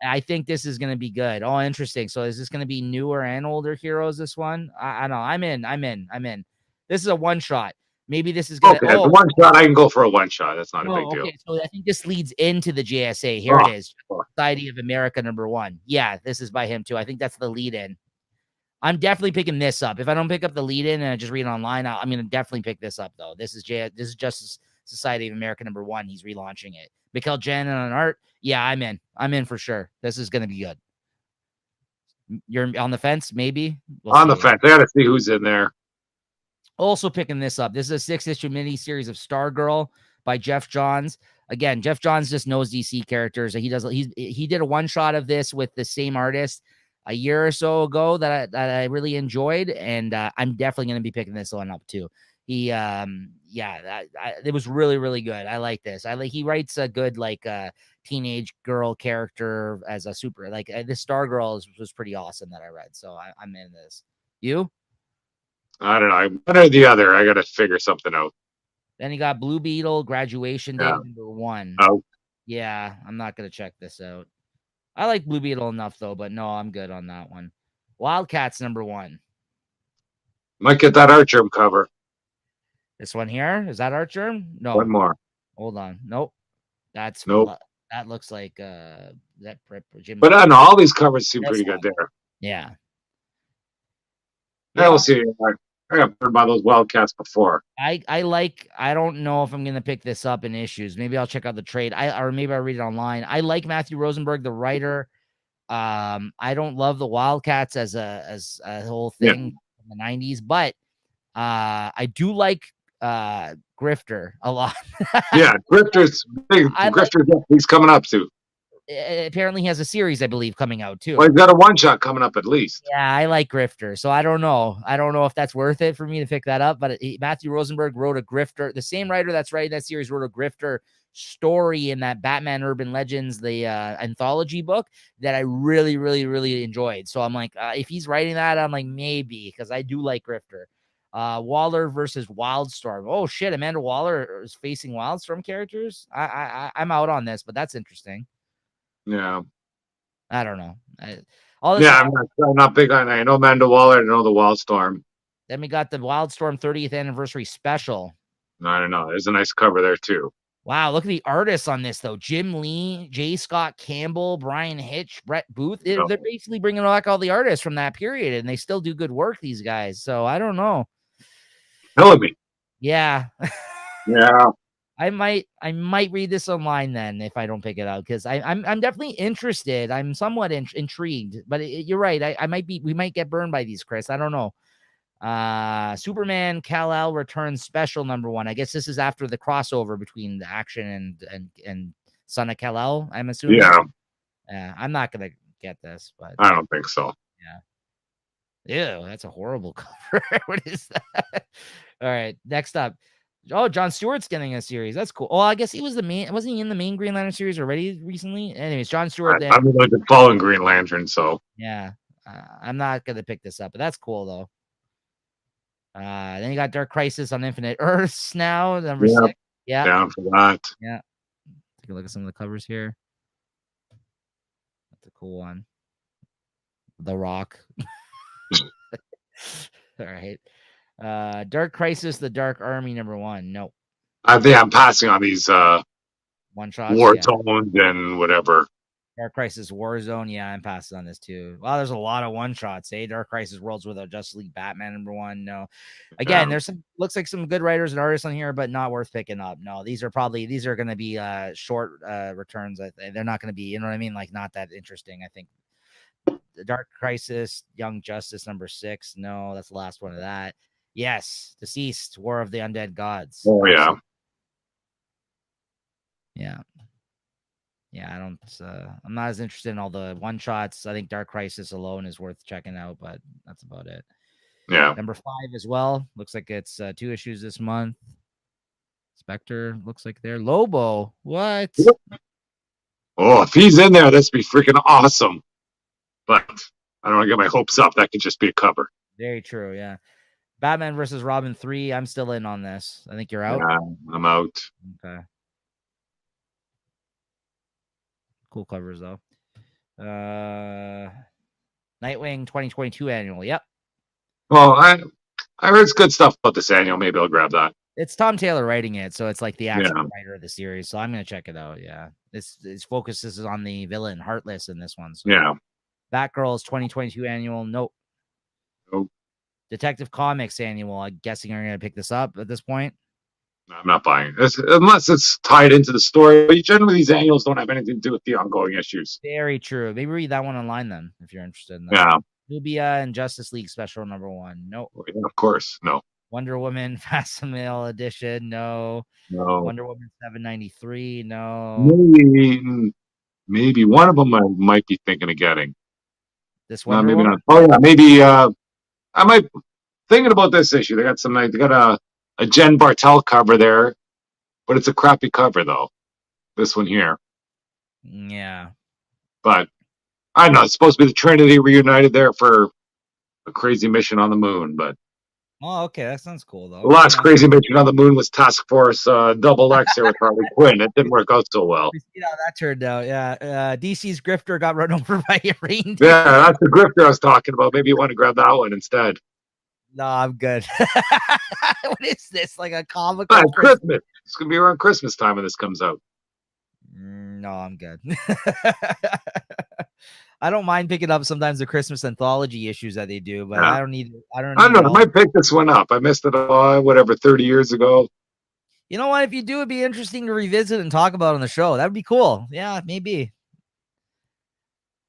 I think this is going to be good. Oh, interesting. So is this going to be newer and older heroes, this one? I know. I'm in. This is a one-shot. Maybe this is going to... Okay, the one-shot, I can go for a one-shot. That's not a big deal. So I think this leads into the JSA. Here it is. Society of America #1. Yeah, this is by him, too. I think that's the lead-in. I'm definitely picking this up. If I don't pick up the lead-in and I just read it online, I'm going to definitely pick this up, though. This is Justice Society of America #1. He's relaunching it. Mikkel Jen on art. Yeah, I'm in. I'm in for sure. This is going to be good. You're on the fence, maybe? On the fence. I got to see who's in there. Also picking this up. This is a 6-issue mini-series of Stargirl by Jeff Johns. Again, Jeff Johns just knows DC characters. He did a one-shot of this with the same artist a year or so ago that I really enjoyed, and I'm definitely going to be picking this one up too. He it was really, really good. I like this. He writes a good teenage girl character as a super this Stargirl was pretty awesome that I read. So I'm in this. You? I don't know. One or the other. I got to figure something out. Then you got Blue Beetle, Graduation Day Yeah. #1. Oh, Yeah, I'm not gonna check this out. I like Blue Beetle enough though, but no, I'm good on that one. Wildcats #1. might get that Archer cover. This one here, is that Archer? No, One more. hold on. Nope. That's Nope. that looks like that Jim. But no, all these covers seem pretty good there. Yeah. Yeah, we'll see. I got burned by those Wildcats before. I don't know if I'm gonna pick this up in issues. Maybe I'll check out the trade. Or maybe I'll read it online. I like Matthew Rosenberg, the writer. I don't love the Wildcats as a whole thing in the 90s, but I do like Grifter a lot. Yeah, Grifter's big. Grifter's he's coming up too. Apparently he has a series, I believe, coming out too. Well, he's got a one shot coming up at least. Yeah, I like Grifter, so I don't know. I don't know if that's worth it for me to pick that up. But Matthew Rosenberg wrote a Grifter. The same writer that's writing that series wrote a Grifter story in that Batman Urban Legends, the anthology book that I really, really, really enjoyed. So I'm like, if he's writing that, I'm like, maybe, because I do like Grifter. Waller versus Wildstorm. Oh shit, Amanda Waller is facing Wildstorm characters. I'm out on this, but that's interesting. Yeah. I don't know. I'm not big on. I know Amanda Waller. I know the Wildstorm. Then we got the Wildstorm 30th anniversary special. I don't know. There's a nice cover there too. Wow, look at the artists on this though. Jim Lee, J. Scott Campbell, Brian Hitch, Brett Booth. They're basically bringing back all the artists from that period, and they still do good work. These guys. So I don't know. Killing me. Yeah. Yeah. I might read this online then if I don't pick it out, because I'm definitely interested. I'm somewhat intrigued, but you're right. We might get burned by these, Chris. I don't know. Superman Kal-El returns special #1. I guess this is after the crossover between the Action and Son of Kal-El, I'm assuming. Yeah. I'm not gonna get this, but I don't think so. Yeah. Ew, that's a horrible cover. What is that? All right, next up. Oh, John Stewart's getting a series. That's cool. Oh, I guess he was wasn't he in the main Green Lantern series already recently? Anyways, John Stewart. I've been following Green Lantern, so yeah, I'm not gonna pick this up, but that's cool though. Then you got Dark Crisis on Infinite Earths now, #6. Yeah, down for that. Yeah, take a look at some of the covers here. That's a cool one. The Rock. All right. Dark Crisis, the Dark Army #1. Nope. I think I'm passing on these one shots. War Zones and whatever. Dark Crisis Warzone. Yeah, I'm passing on this too. Well, there's a lot of one shots. Dark Crisis Worlds Without Justice League Batman #1. No. Again, there's looks like some good writers and artists on here, but not worth picking up. No, these are going to be short returns. They're not going to be, you know what I mean? Like, not that interesting, I think. The Dark Crisis, Young Justice #6. No, that's the last one of that. Yes, Deceased, War of the Undead Gods. Oh yeah. Yeah, I don't. I'm not as interested in all the one shots. I think Dark Crisis alone is worth checking out, but that's about it. Yeah. #5 as well. Looks like it's 2 issues this month. Spectre looks like they're Lobo. What? Oh, if he's in there, that'd be freaking awesome. But I don't want to get my hopes up. That could just be a cover. Very true. Yeah. Batman versus Robin 3. I'm still in on this. I think you're out. Yeah, I'm out. Okay. Cool covers though. Nightwing 2022 annual. Yep. Well, I heard good stuff about this annual. Maybe I'll grab that. It's Tom Taylor writing it, so it's like the actual writer of the series. So I'm gonna check it out. Yeah. This focuses on the villain Heartless in this one. So. Yeah. Batgirl's 2022 annual. Nope. Detective Comics annual. I'm guessing you're gonna pick this up at this point. I'm not buying it unless it's tied into the story. But generally, these annuals don't have anything to do with the ongoing issues. Very true. Maybe read that one online then, if you're interested in that. Yeah. Nubia and Justice League special #1. Nope. Yeah, of course, no. Wonder Woman Facsimile edition. No. Wonder Woman 793. No. Maybe one of them I might be thinking of getting. This one. Maybe not. Oh yeah, maybe. I might thinking about this issue. They got a Jen Bartel cover there, but it's a crappy cover though. This one here. Yeah. But I don't know. It's supposed to be the Trinity reunited there for a crazy mission on the moon, but Oh, okay. That sounds cool though. The last Yeah. crazy mission on the moon was Task Force Double X there with Harley Quinn. It didn't work out so well. We see how that turned out. Yeah. DC's Grifter got run over by a reindeer. Yeah, that's the grifter I was talking about. Maybe you want to grab that one instead. No, I'm good. What is this? Like a comical Ah, it's Christmas. It's gonna be around Christmas time when this comes out. No, I'm good. I don't mind picking up sometimes the Christmas anthology issues that they do, but Yeah. I don't need. I don't I need. don't know. I might pick this one up. I missed it whatever 30 years ago. You know what? If you do, it'd be interesting to revisit and talk about on the show. That would be cool. Yeah, maybe.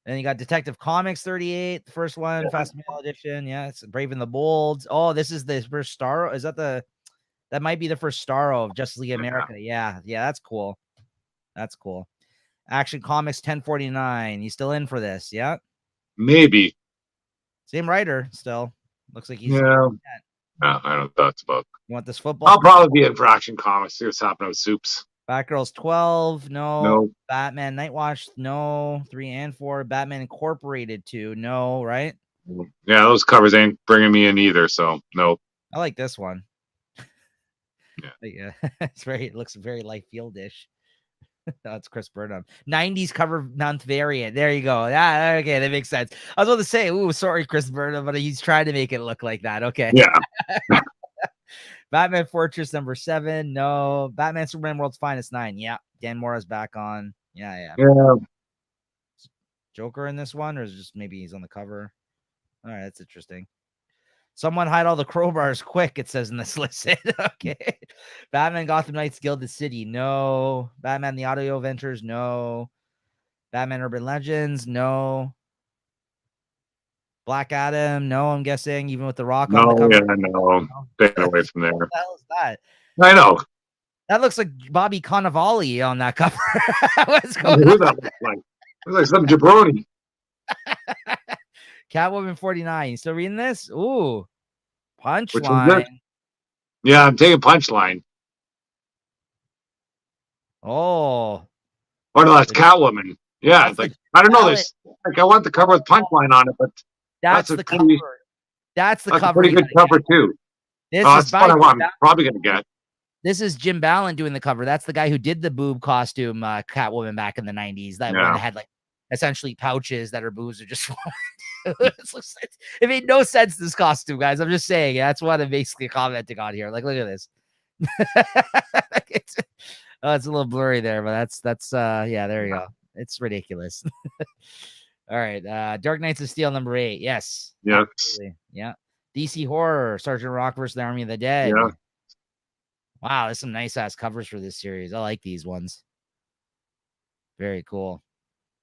Then you got Detective Comics 38, the first one, Yeah. Fast Mail edition. Yeah, it's Brave and the Bold. Oh, this is the first Starro. Is that the? That might be the first Starro of Justice League America. Yeah, that's cool. That's cool. Action Comics 1049. You still in for this? Yeah. Maybe. Same writer still. Looks like he's. Yeah. No, I don't know what that's about. You want this football? I'll probably be in for Action Comics. See what's happening with Soups. Batgirls 12. No. Batman Nightwatch. No. 3 and 4. Batman Incorporated 2. No. Right? Yeah, those covers ain't bringing me in either. So no. I like this one. Yeah. It looks very light fieldish. That's Chris Burnham. 90s cover month variant. There you go. Yeah, okay, that makes sense. I was about to say, ooh, sorry, Chris Burnham, but he's trying to make it look like that. Okay. Yeah. Batman Fortress number 7. No. Batman Superman World's Finest 9. Yeah. Dan Mora's back on. Yeah. Joker in this one, or is it just maybe he's on the cover? All right, that's interesting. Someone hide all the crowbars quick, it says in this list. Okay. Batman Gotham Knights Gilded City. No. Batman The Audio Ventures. No. Batman Urban Legends. No. Black Adam. No, I'm guessing, even with the Rock on the cover. Yeah, no. Staying away from there. What the hell is that? I know. That looks like Bobby Cannavale on that cover. What's Who going that looks like? Looks like some jabroni. Catwoman 49. You still reading this? Ooh. Which is Punchline. good. Yeah, I'm taking Punchline. Oh. Oh no, that's Catwoman. Yeah, it's like I don't know. There's like I want the cover with Punchline on it, but that's the cover. That's the cover. A pretty good cover too. This that's what I'm probably gonna get. This is Jim Ballant doing the cover. That's the guy who did the boob costume Catwoman back in the 90s. That one had like essentially pouches that her boobs are just it made no sense, this costume, guys. I'm just saying. That's what I'm basically commenting on here. Like, look at this. It's a little blurry there, but that's yeah, there you go. It's ridiculous. All right. Dark Knights of Steel number 8. Yes. Absolutely. Yeah. DC Horror, Sergeant Rock versus the Army of the Dead. Yeah. Wow, there's some nice ass covers for this series. I like these ones. Very cool.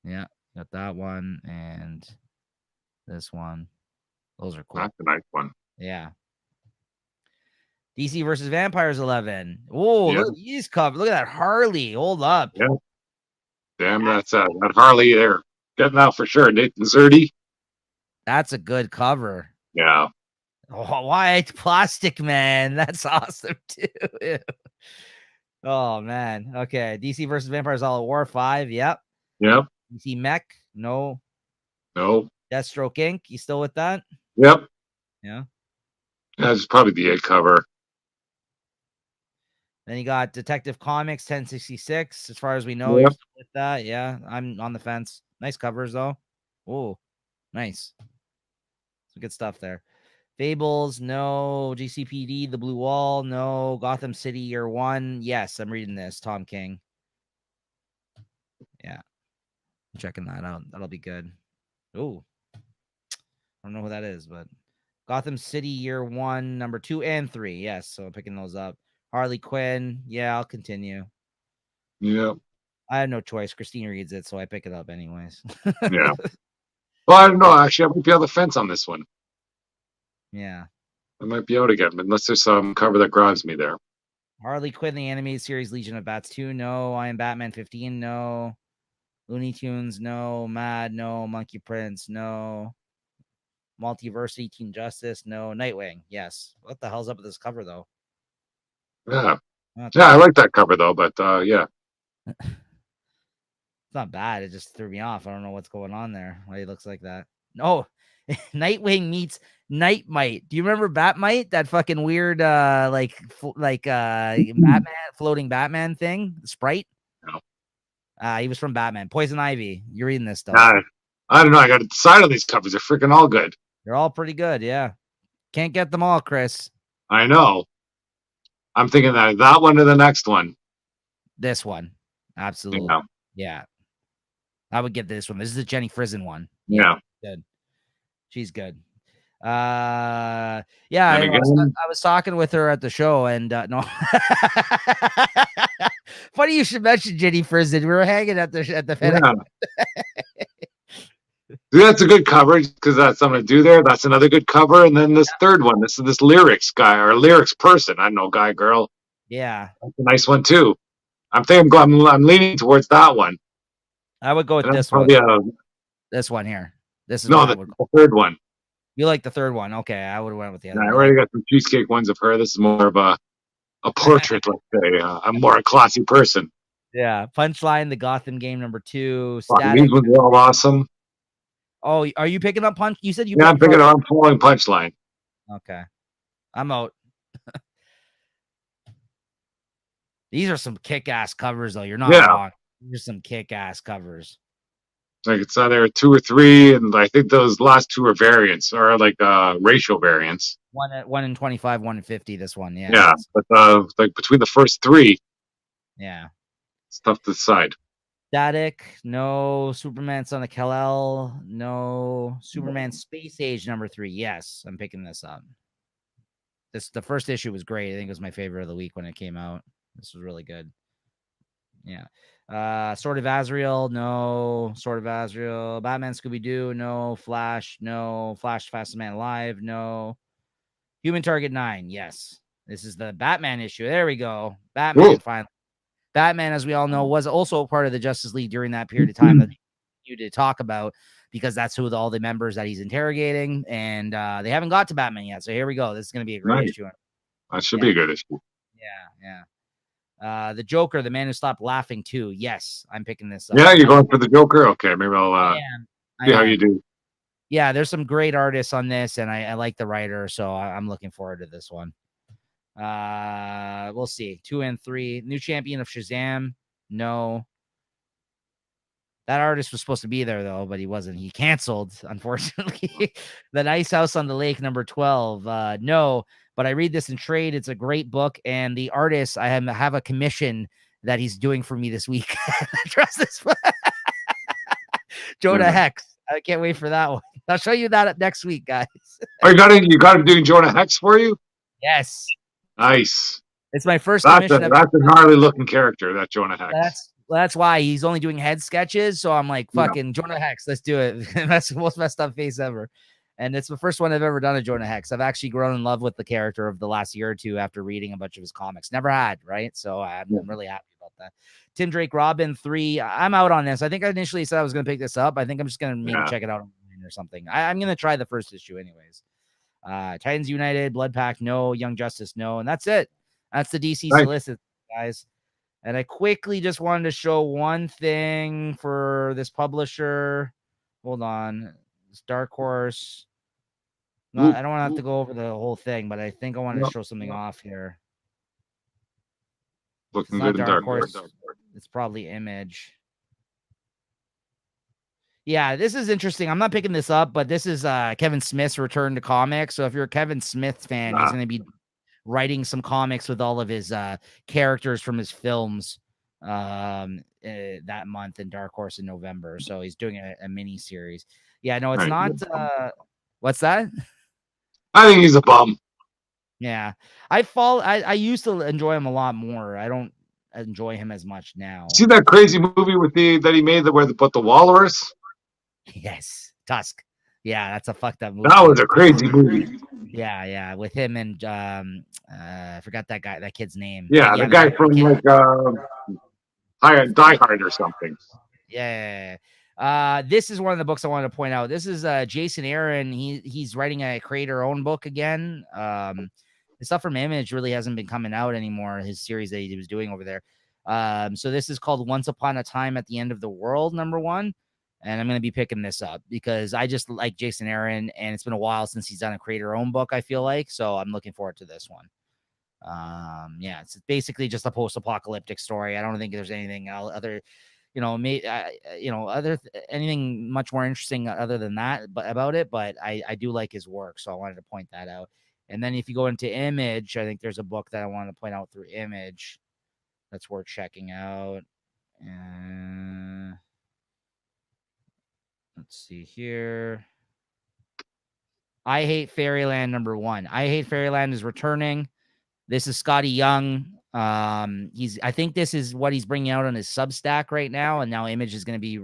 Yeah, got that one and this one. Those are cool. That's a nice one. Yeah. DC versus Vampires 11. Oh, look at these covers. Look at that Harley. Hold up. Yeah. Damn, that's that Harley there. Getting out for sure. Nathan Zerdy. That's a good cover. Yeah. Oh, white plastic man. That's awesome too. Oh man. Okay. DC versus Vampires All at War 5. Yep. DC Mech. No. Deathstroke Inc. You still with that? Yep. Yeah. That's probably the 8 cover. Then you got Detective Comics 1066. As far as we know, you're still with that. Yeah. I'm on the fence. Nice covers though. Oh, nice. Some good stuff there. Fables, no. GCPD, The Blue Wall, no. Gotham City, Year 1. Yes, I'm reading this. Tom King. Yeah. I'm checking that out. That'll be good. Oh. I don't know who that is, but Gotham City, Year 1, number 2 and 3. Yes, so I'm picking those up. Harley Quinn. Yeah, I'll continue. Yep. I have no choice. Christine reads it, so I pick it up anyways. Yeah. Well, I don't know. Actually, I might be on the fence on this one. Yeah. I might be out again, unless there's some cover that grabs me there. Harley Quinn, the animated series, Legion of Bats 2, no. I Am Batman 15, no. Looney Tunes, no. Mad, no. Monkey Prince, no. Multiversity, Teen Justice, no. Nightwing, yes. What the hell's up with this cover, though? Yeah. Yeah, I like that cover, though, but yeah. It's not bad. It just threw me off. I don't know what's going on there. Why he looks like that. No, Nightwing meets Nightmite. Do you remember Batmite? That fucking weird, Batman floating Batman thing, Sprite. No. He was from Batman. Poison Ivy. You're reading this stuff. I don't know. I got to decide on these covers. They're freaking all good. They're all pretty good. Yeah, can't get them all, Chris. I know. I'm thinking that one or the next one. This one, absolutely. Yeah. I would get this one. This is the Jenny Frison one. Yeah. Good. She's good. I was talking with her at the show, and no. Funny you should mention Jenny Frison. We were hanging at the FedEx. Yeah. That's a good cover because that's something to do there. That's another good cover. And then this third one, this is this lyrics guy or lyrics person. I don't know, guy, girl. Yeah. That's a nice one too. I'm leaning towards that one. I would go with this one. This one here. This is the third one. You like the third one? Okay, I would have went with the other. I already got some cheesecake ones of her. This is more of a portrait, let's say. I'm more a classy person. Yeah. Punchline, the Gotham game #2. These ones are all awesome. Oh, are you picking up Punch? You said you. Yeah, I'm picking up. I'm following Punchline. Okay, I'm out. These are some kick-ass covers, though. You're not wrong. These are some kick-ass covers. Like it's either 2 or 3, and I think those last 2 are variants, or like ratio variants. 1 in 25, 1 in 50. This one, yeah. Yeah, but like between the first 3, yeah, it's tough to decide. Static, no. Superman Son of Kal-El, no. Superman Space Age #3. Yes, I'm picking this up. The first issue was great. I think it was my favorite of the week when it came out. This was really good. Yeah. Sword of Azrael, no. Sword of Azrael. Batman Scooby-Doo, no. Flash, no. Flash Fastest Man Alive, no. Human Target 9, yes. This is the Batman issue. There we go. Batman, finally. Batman, as we all know, was also part of the Justice League during that period of time that you to talk about, because that's who all the members that he's interrogating, and they haven't got to Batman yet. So here we go. This is going to be a great issue. That should be a good issue. Yeah. The Joker, the man who stopped laughing too. Yes, I'm picking this up. Yeah, you're going for the Joker? Okay, maybe I'll see how you do. Yeah, there's some great artists on this, and I like the writer, so I'm looking forward to this one. We'll see. 2 and 3. New champion of Shazam. No. That artist was supposed to be there though, but he wasn't. He canceled, unfortunately. The Nice House on the Lake #12. No, but I read this in trade. It's a great book, and the artist, I have a commission that he's doing for me this week. Trust this. Jonah Hex. I can't wait for that one. I'll show you that next week, guys. Oh, you got him doing Jonah Hex for you? Yes. Nice. It's my first commission. That's a gnarly looking character, that Jonah Hex. That's why he's only doing head sketches. So I'm like, fucking Jonah Hex, let's do it. That's the most messed up face ever. And it's the first one I've ever done a Jonah Hex. I've actually grown in love with the character of the last year or two after reading a bunch of his comics. Never had, right? So I'm really happy about that. Tim Drake Robin 3. I'm out on this. I think I initially said I was going to pick this up. I think I'm just going to maybe check it out online or something. I'm going to try the first issue anyways. Titans United, Blood Pack, no. Young Justice, no. And that's it. That's the DC solicit, guys. And I quickly just wanted to show one thing for this publisher. Hold on. It's Dark Horse. No, I don't want to have to go over the whole thing, but I think I want to show something off here. Looking good in Dark Horse. It's probably Image. Yeah, this is interesting. I'm not picking this up, but this is Kevin Smith's return to comics. So if you're a Kevin Smith fan, he's going to be writing some comics with all of his characters from his films that month in Dark Horse in November. So he's doing a mini series. Yeah, no, it's not. What's that? I think he's a bum. Yeah, I used to enjoy him a lot more. I don't enjoy him as much now. See that crazy movie with that he made where they put the walrus? Yes, Tusk. Yeah, that's a fucked up movie. That was a crazy movie. Yeah, with him and I forgot that kid's name. Yeah, the guy from like Die Hard or something. Yeah. This is one of the books I wanted to point out. This is Jason Aaron. He's writing a creator-owned book again. The stuff from Image really hasn't been coming out anymore. His series that he was doing over there. So this is called Once Upon a Time at the End of the World #1. and I'm going to be picking this up because I just like Jason Aaron, and it's been a while since he's done a creator-owned book, I feel like. So I'm looking forward to this one. Yeah, it's basically just a post-apocalyptic story. I don't think there's anything other, anything much more interesting other than that, but about it. But I do like his work, so I wanted to point that out. And then if you go into Image, I think there's a book that I want to point out through Image that's worth checking out. Let's see here. I Hate Fairyland #1. I Hate Fairyland is returning. This is Scotty Young. I think this is what he's bringing out on his Substack right now, and now Image is going to be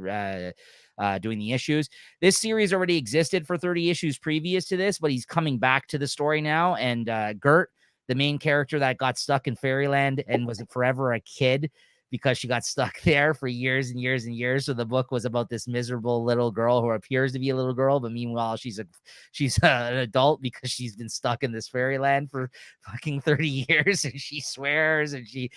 doing the issues. This series already existed for 30 issues previous to this, but he's coming back to the story now. And Gert, the main character that got stuck in Fairyland and was forever a kid because she got stuck there for years and years and years. So the book was about this miserable little girl who appears to be a little girl, but meanwhile she's an adult because she's been stuck in this fairyland for fucking 30 years, and she swears and she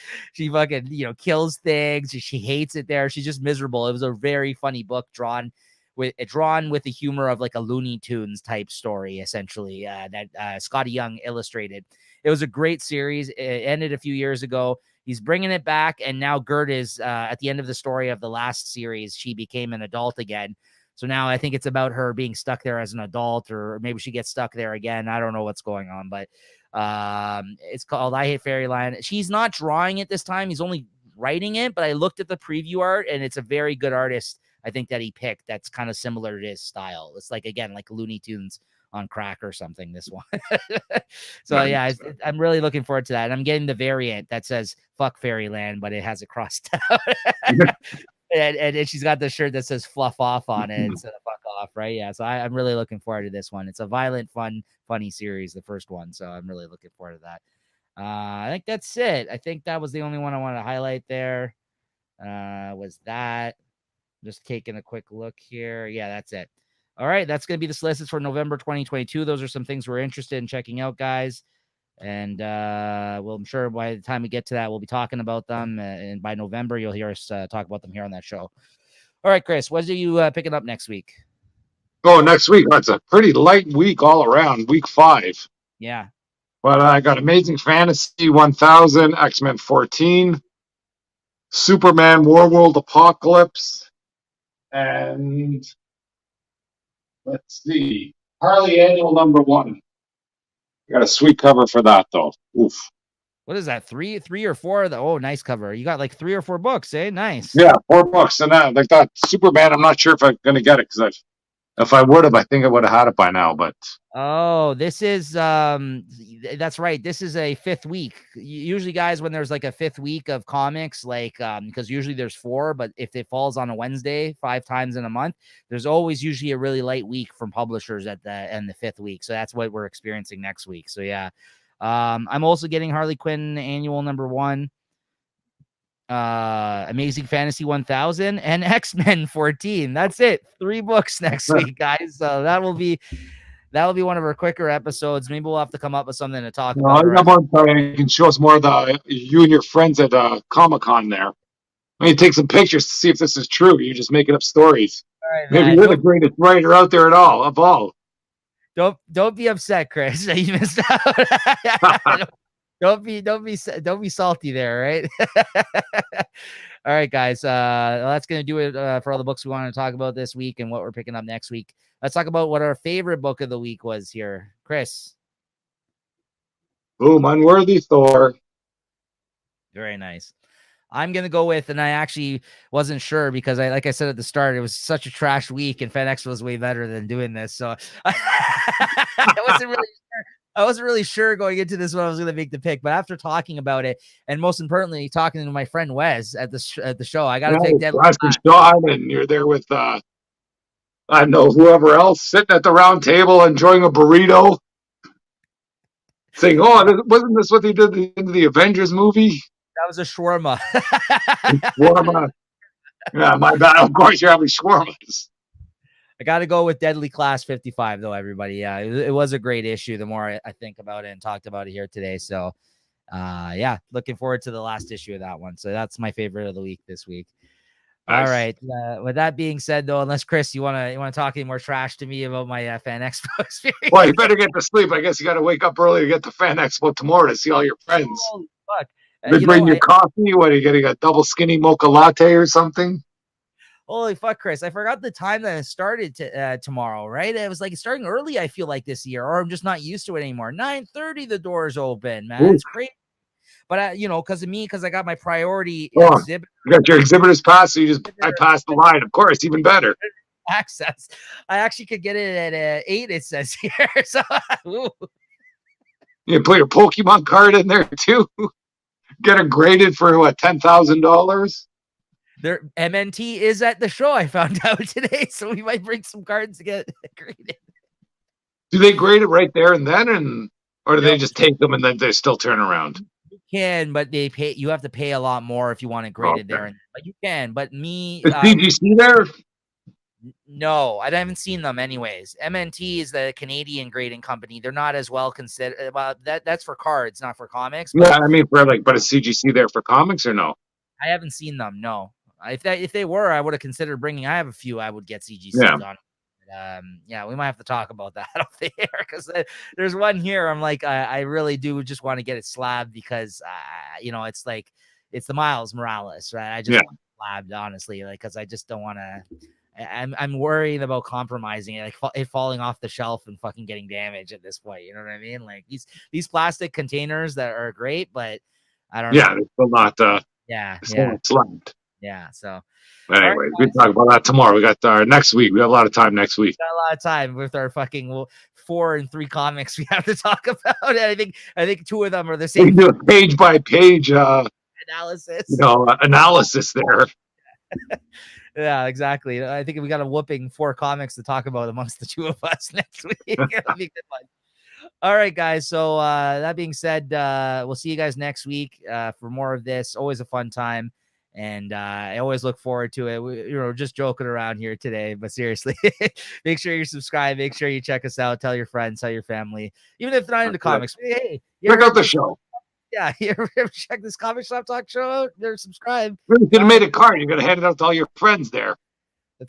fucking kills things, and she hates it there. She's just miserable. It was a very funny book drawn with the humor of like a Looney Tunes type story, essentially, that Scotty Young illustrated. It was a great series. It ended a few years ago. He's bringing it back, and now Gert is at the end of the story of the last series. She became an adult again. So now I think it's about her being stuck there as an adult, or maybe she gets stuck there again. I don't know what's going on, but it's called I Hate Fairyland. She's not drawing it this time. He's only writing it, but I looked at the preview art, and it's a very good artist, I think, that he picked that's kind of similar to his style. It's like, again, like Looney Tunes on crack or something, this one. So yeah, I'm really looking forward to that. And I'm getting the variant that says fuck Fairyland, but it has it crossed out. and she's got the shirt that says fluff off on it instead of fuck off, right? Yeah, so I'm really looking forward to this one. It's a violent, fun, funny series, the first one, so I'm really looking forward to that. I think that's it. I think that was the only one I wanted to highlight there. Was that. Just taking a quick look here. Yeah, that's it. All right, that's going to be the solicits for November 2022. Those are some things we're interested in checking out, guys. And I'm sure by the time we get to that, we'll be talking about them. And by November, you'll hear us talk about them here on that show. All right, Chris, what are you picking up next week? Oh, next week. That's a pretty light week all around, week 5. Yeah. But I got Amazing Fantasy 1000, X-Men 14, Superman Warworld Apocalypse, and let's see, Harley Annual #1. Got a sweet cover for that, though. Oof. What is that? Three or four? Oh, nice cover. You got like 3 or 4 books, eh? Nice. Yeah, $4. And like that Superman, I'm not sure if I'm going to get it because if I would have, I think I would have had it by now. But this is that's right. This is a 5th week. Usually, guys, when there's like a 5th week of comics, like because usually there's 4, but if it falls on a Wednesday 5 times in a month, there's always usually a really light week from publishers at the end the 5th week. So that's what we're experiencing next week. So yeah, I'm also getting Harley Quinn Annual #1. Amazing Fantasy 1000 and X-Men 14. That's it. 3 books next week, guys. So that will be one of our quicker episodes. Maybe we'll have to come up with something to talk about. You can show us more of you and your friends at Comic-Con there. I mean, take some pictures to see if this is true. You're just making up stories. All right, maybe you're the greatest writer out there of all. Don't be upset, Chris. You missed out. Don't be salty there, right? All right, guys. That's gonna do it for all the books we want to talk about this week and what we're picking up next week. Let's talk about what our favorite book of the week was here, Chris. Boom, Unworthy Thor. Very nice. I'm gonna go with, and I actually wasn't sure because like I said at the start, it was such a trash week, and FedEx was way better than doing this. So I wasn't really sure going into this when I was going to make the pick, but after talking about it, and most importantly, talking to my friend Wes at the show, I got to take Deadly Class. And you're there with I don't know, whoever else sitting at the round table enjoying a burrito, saying, "Oh, wasn't this what they did in the Avengers movie?" That was a shawarma. Shawarma. Yeah, my bad. Of course, you're having shawarmas. I got to go with Deadly Class 55, though, everybody. Yeah, it was a great issue the more I think about it and talked about it here today. So, yeah, looking forward to the last issue of that one. So that's my favorite of the week this week. All Nice. right. With that being said, though, unless Chris, you wanna talk any more trash to me about my Fan Expo experience? Well, you better get to sleep. I guess you got to wake up early to get to Fan Expo tomorrow to see all your friends. Holy fuck! They bring your coffee. What are you getting? A double skinny mocha latte or something? Holy fuck, Chris! I forgot the time that it started tomorrow. Right? It was like starting early. I feel like this year, or I'm just not used to it anymore. 9:30, the doors open. Man, Ooh. it's crazy. But because of me, because I got my priority exhibit. You got your exhibitor's pass, so you just bypass the line. Of course, even better. Access. I actually could get it at 8. It says here. So you put your Pokemon card in there too. Get it graded for what, $10,000? Their MNT is at the show. I found out today, so we might bring some cards to get graded. Do they grade it right there and then, or do they just take them and then they still turn around? You can, but they pay. You have to pay a lot more if you want it graded there. But you can. But me, is CGC there? No, I haven't seen them. Anyways, MNT is the Canadian grading company. They're not as well considered. Well, that's for cards, not for comics. Yeah, I mean, but is CGC there for comics or no? I haven't seen them. No, if they were, I would have considered bringing. I have a few. I would get CGCs on. Yeah, we might have to talk about that off the air because there's one here. I'm like, I really do just want to get it slabbed because, it's like it's the Miles Morales, right? I just want it slabbed, honestly, like because I just don't want to. I'm worried about compromising it, like it falling off the shelf and fucking getting damaged at this point. You know what I mean? Like these plastic containers that are great, but I don't know. Yeah, they're still not. Slabbed. Yeah. So. Anyway, we talk about that tomorrow. We got our next week. We have a lot of time next week. Got a lot of time with our fucking 4 and 3 comics we have to talk about. And I think 2 of them are the same. We do a page by page analysis. Analysis there. Yeah, exactly. I think we got a whooping 4 comics to talk about amongst the 2 of us next week. It'll be a good one. All right, guys. So that being said, we'll see you guys next week for more of this. Always a fun time. And I always look forward to it. Just joking around here today, but seriously, make sure you subscribe. Make sure you check us out. Tell your friends, tell your family, even if they're not into comics. Hey, check out the show. Yeah, you ever check this Comic Shop Talk show out? They're subscribed. You could have made a card. You're gonna hand it out to all your friends there.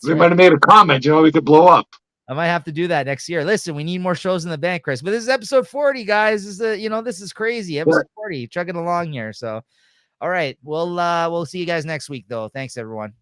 They might have made a comment. We could blow up. I might have to do that next year. Listen, we need more shows in the bank, Chris. But this is episode 40, guys. This is crazy. Episode 40, chugging along here. So. All right. We'll see you guys next week, though. Thanks, everyone.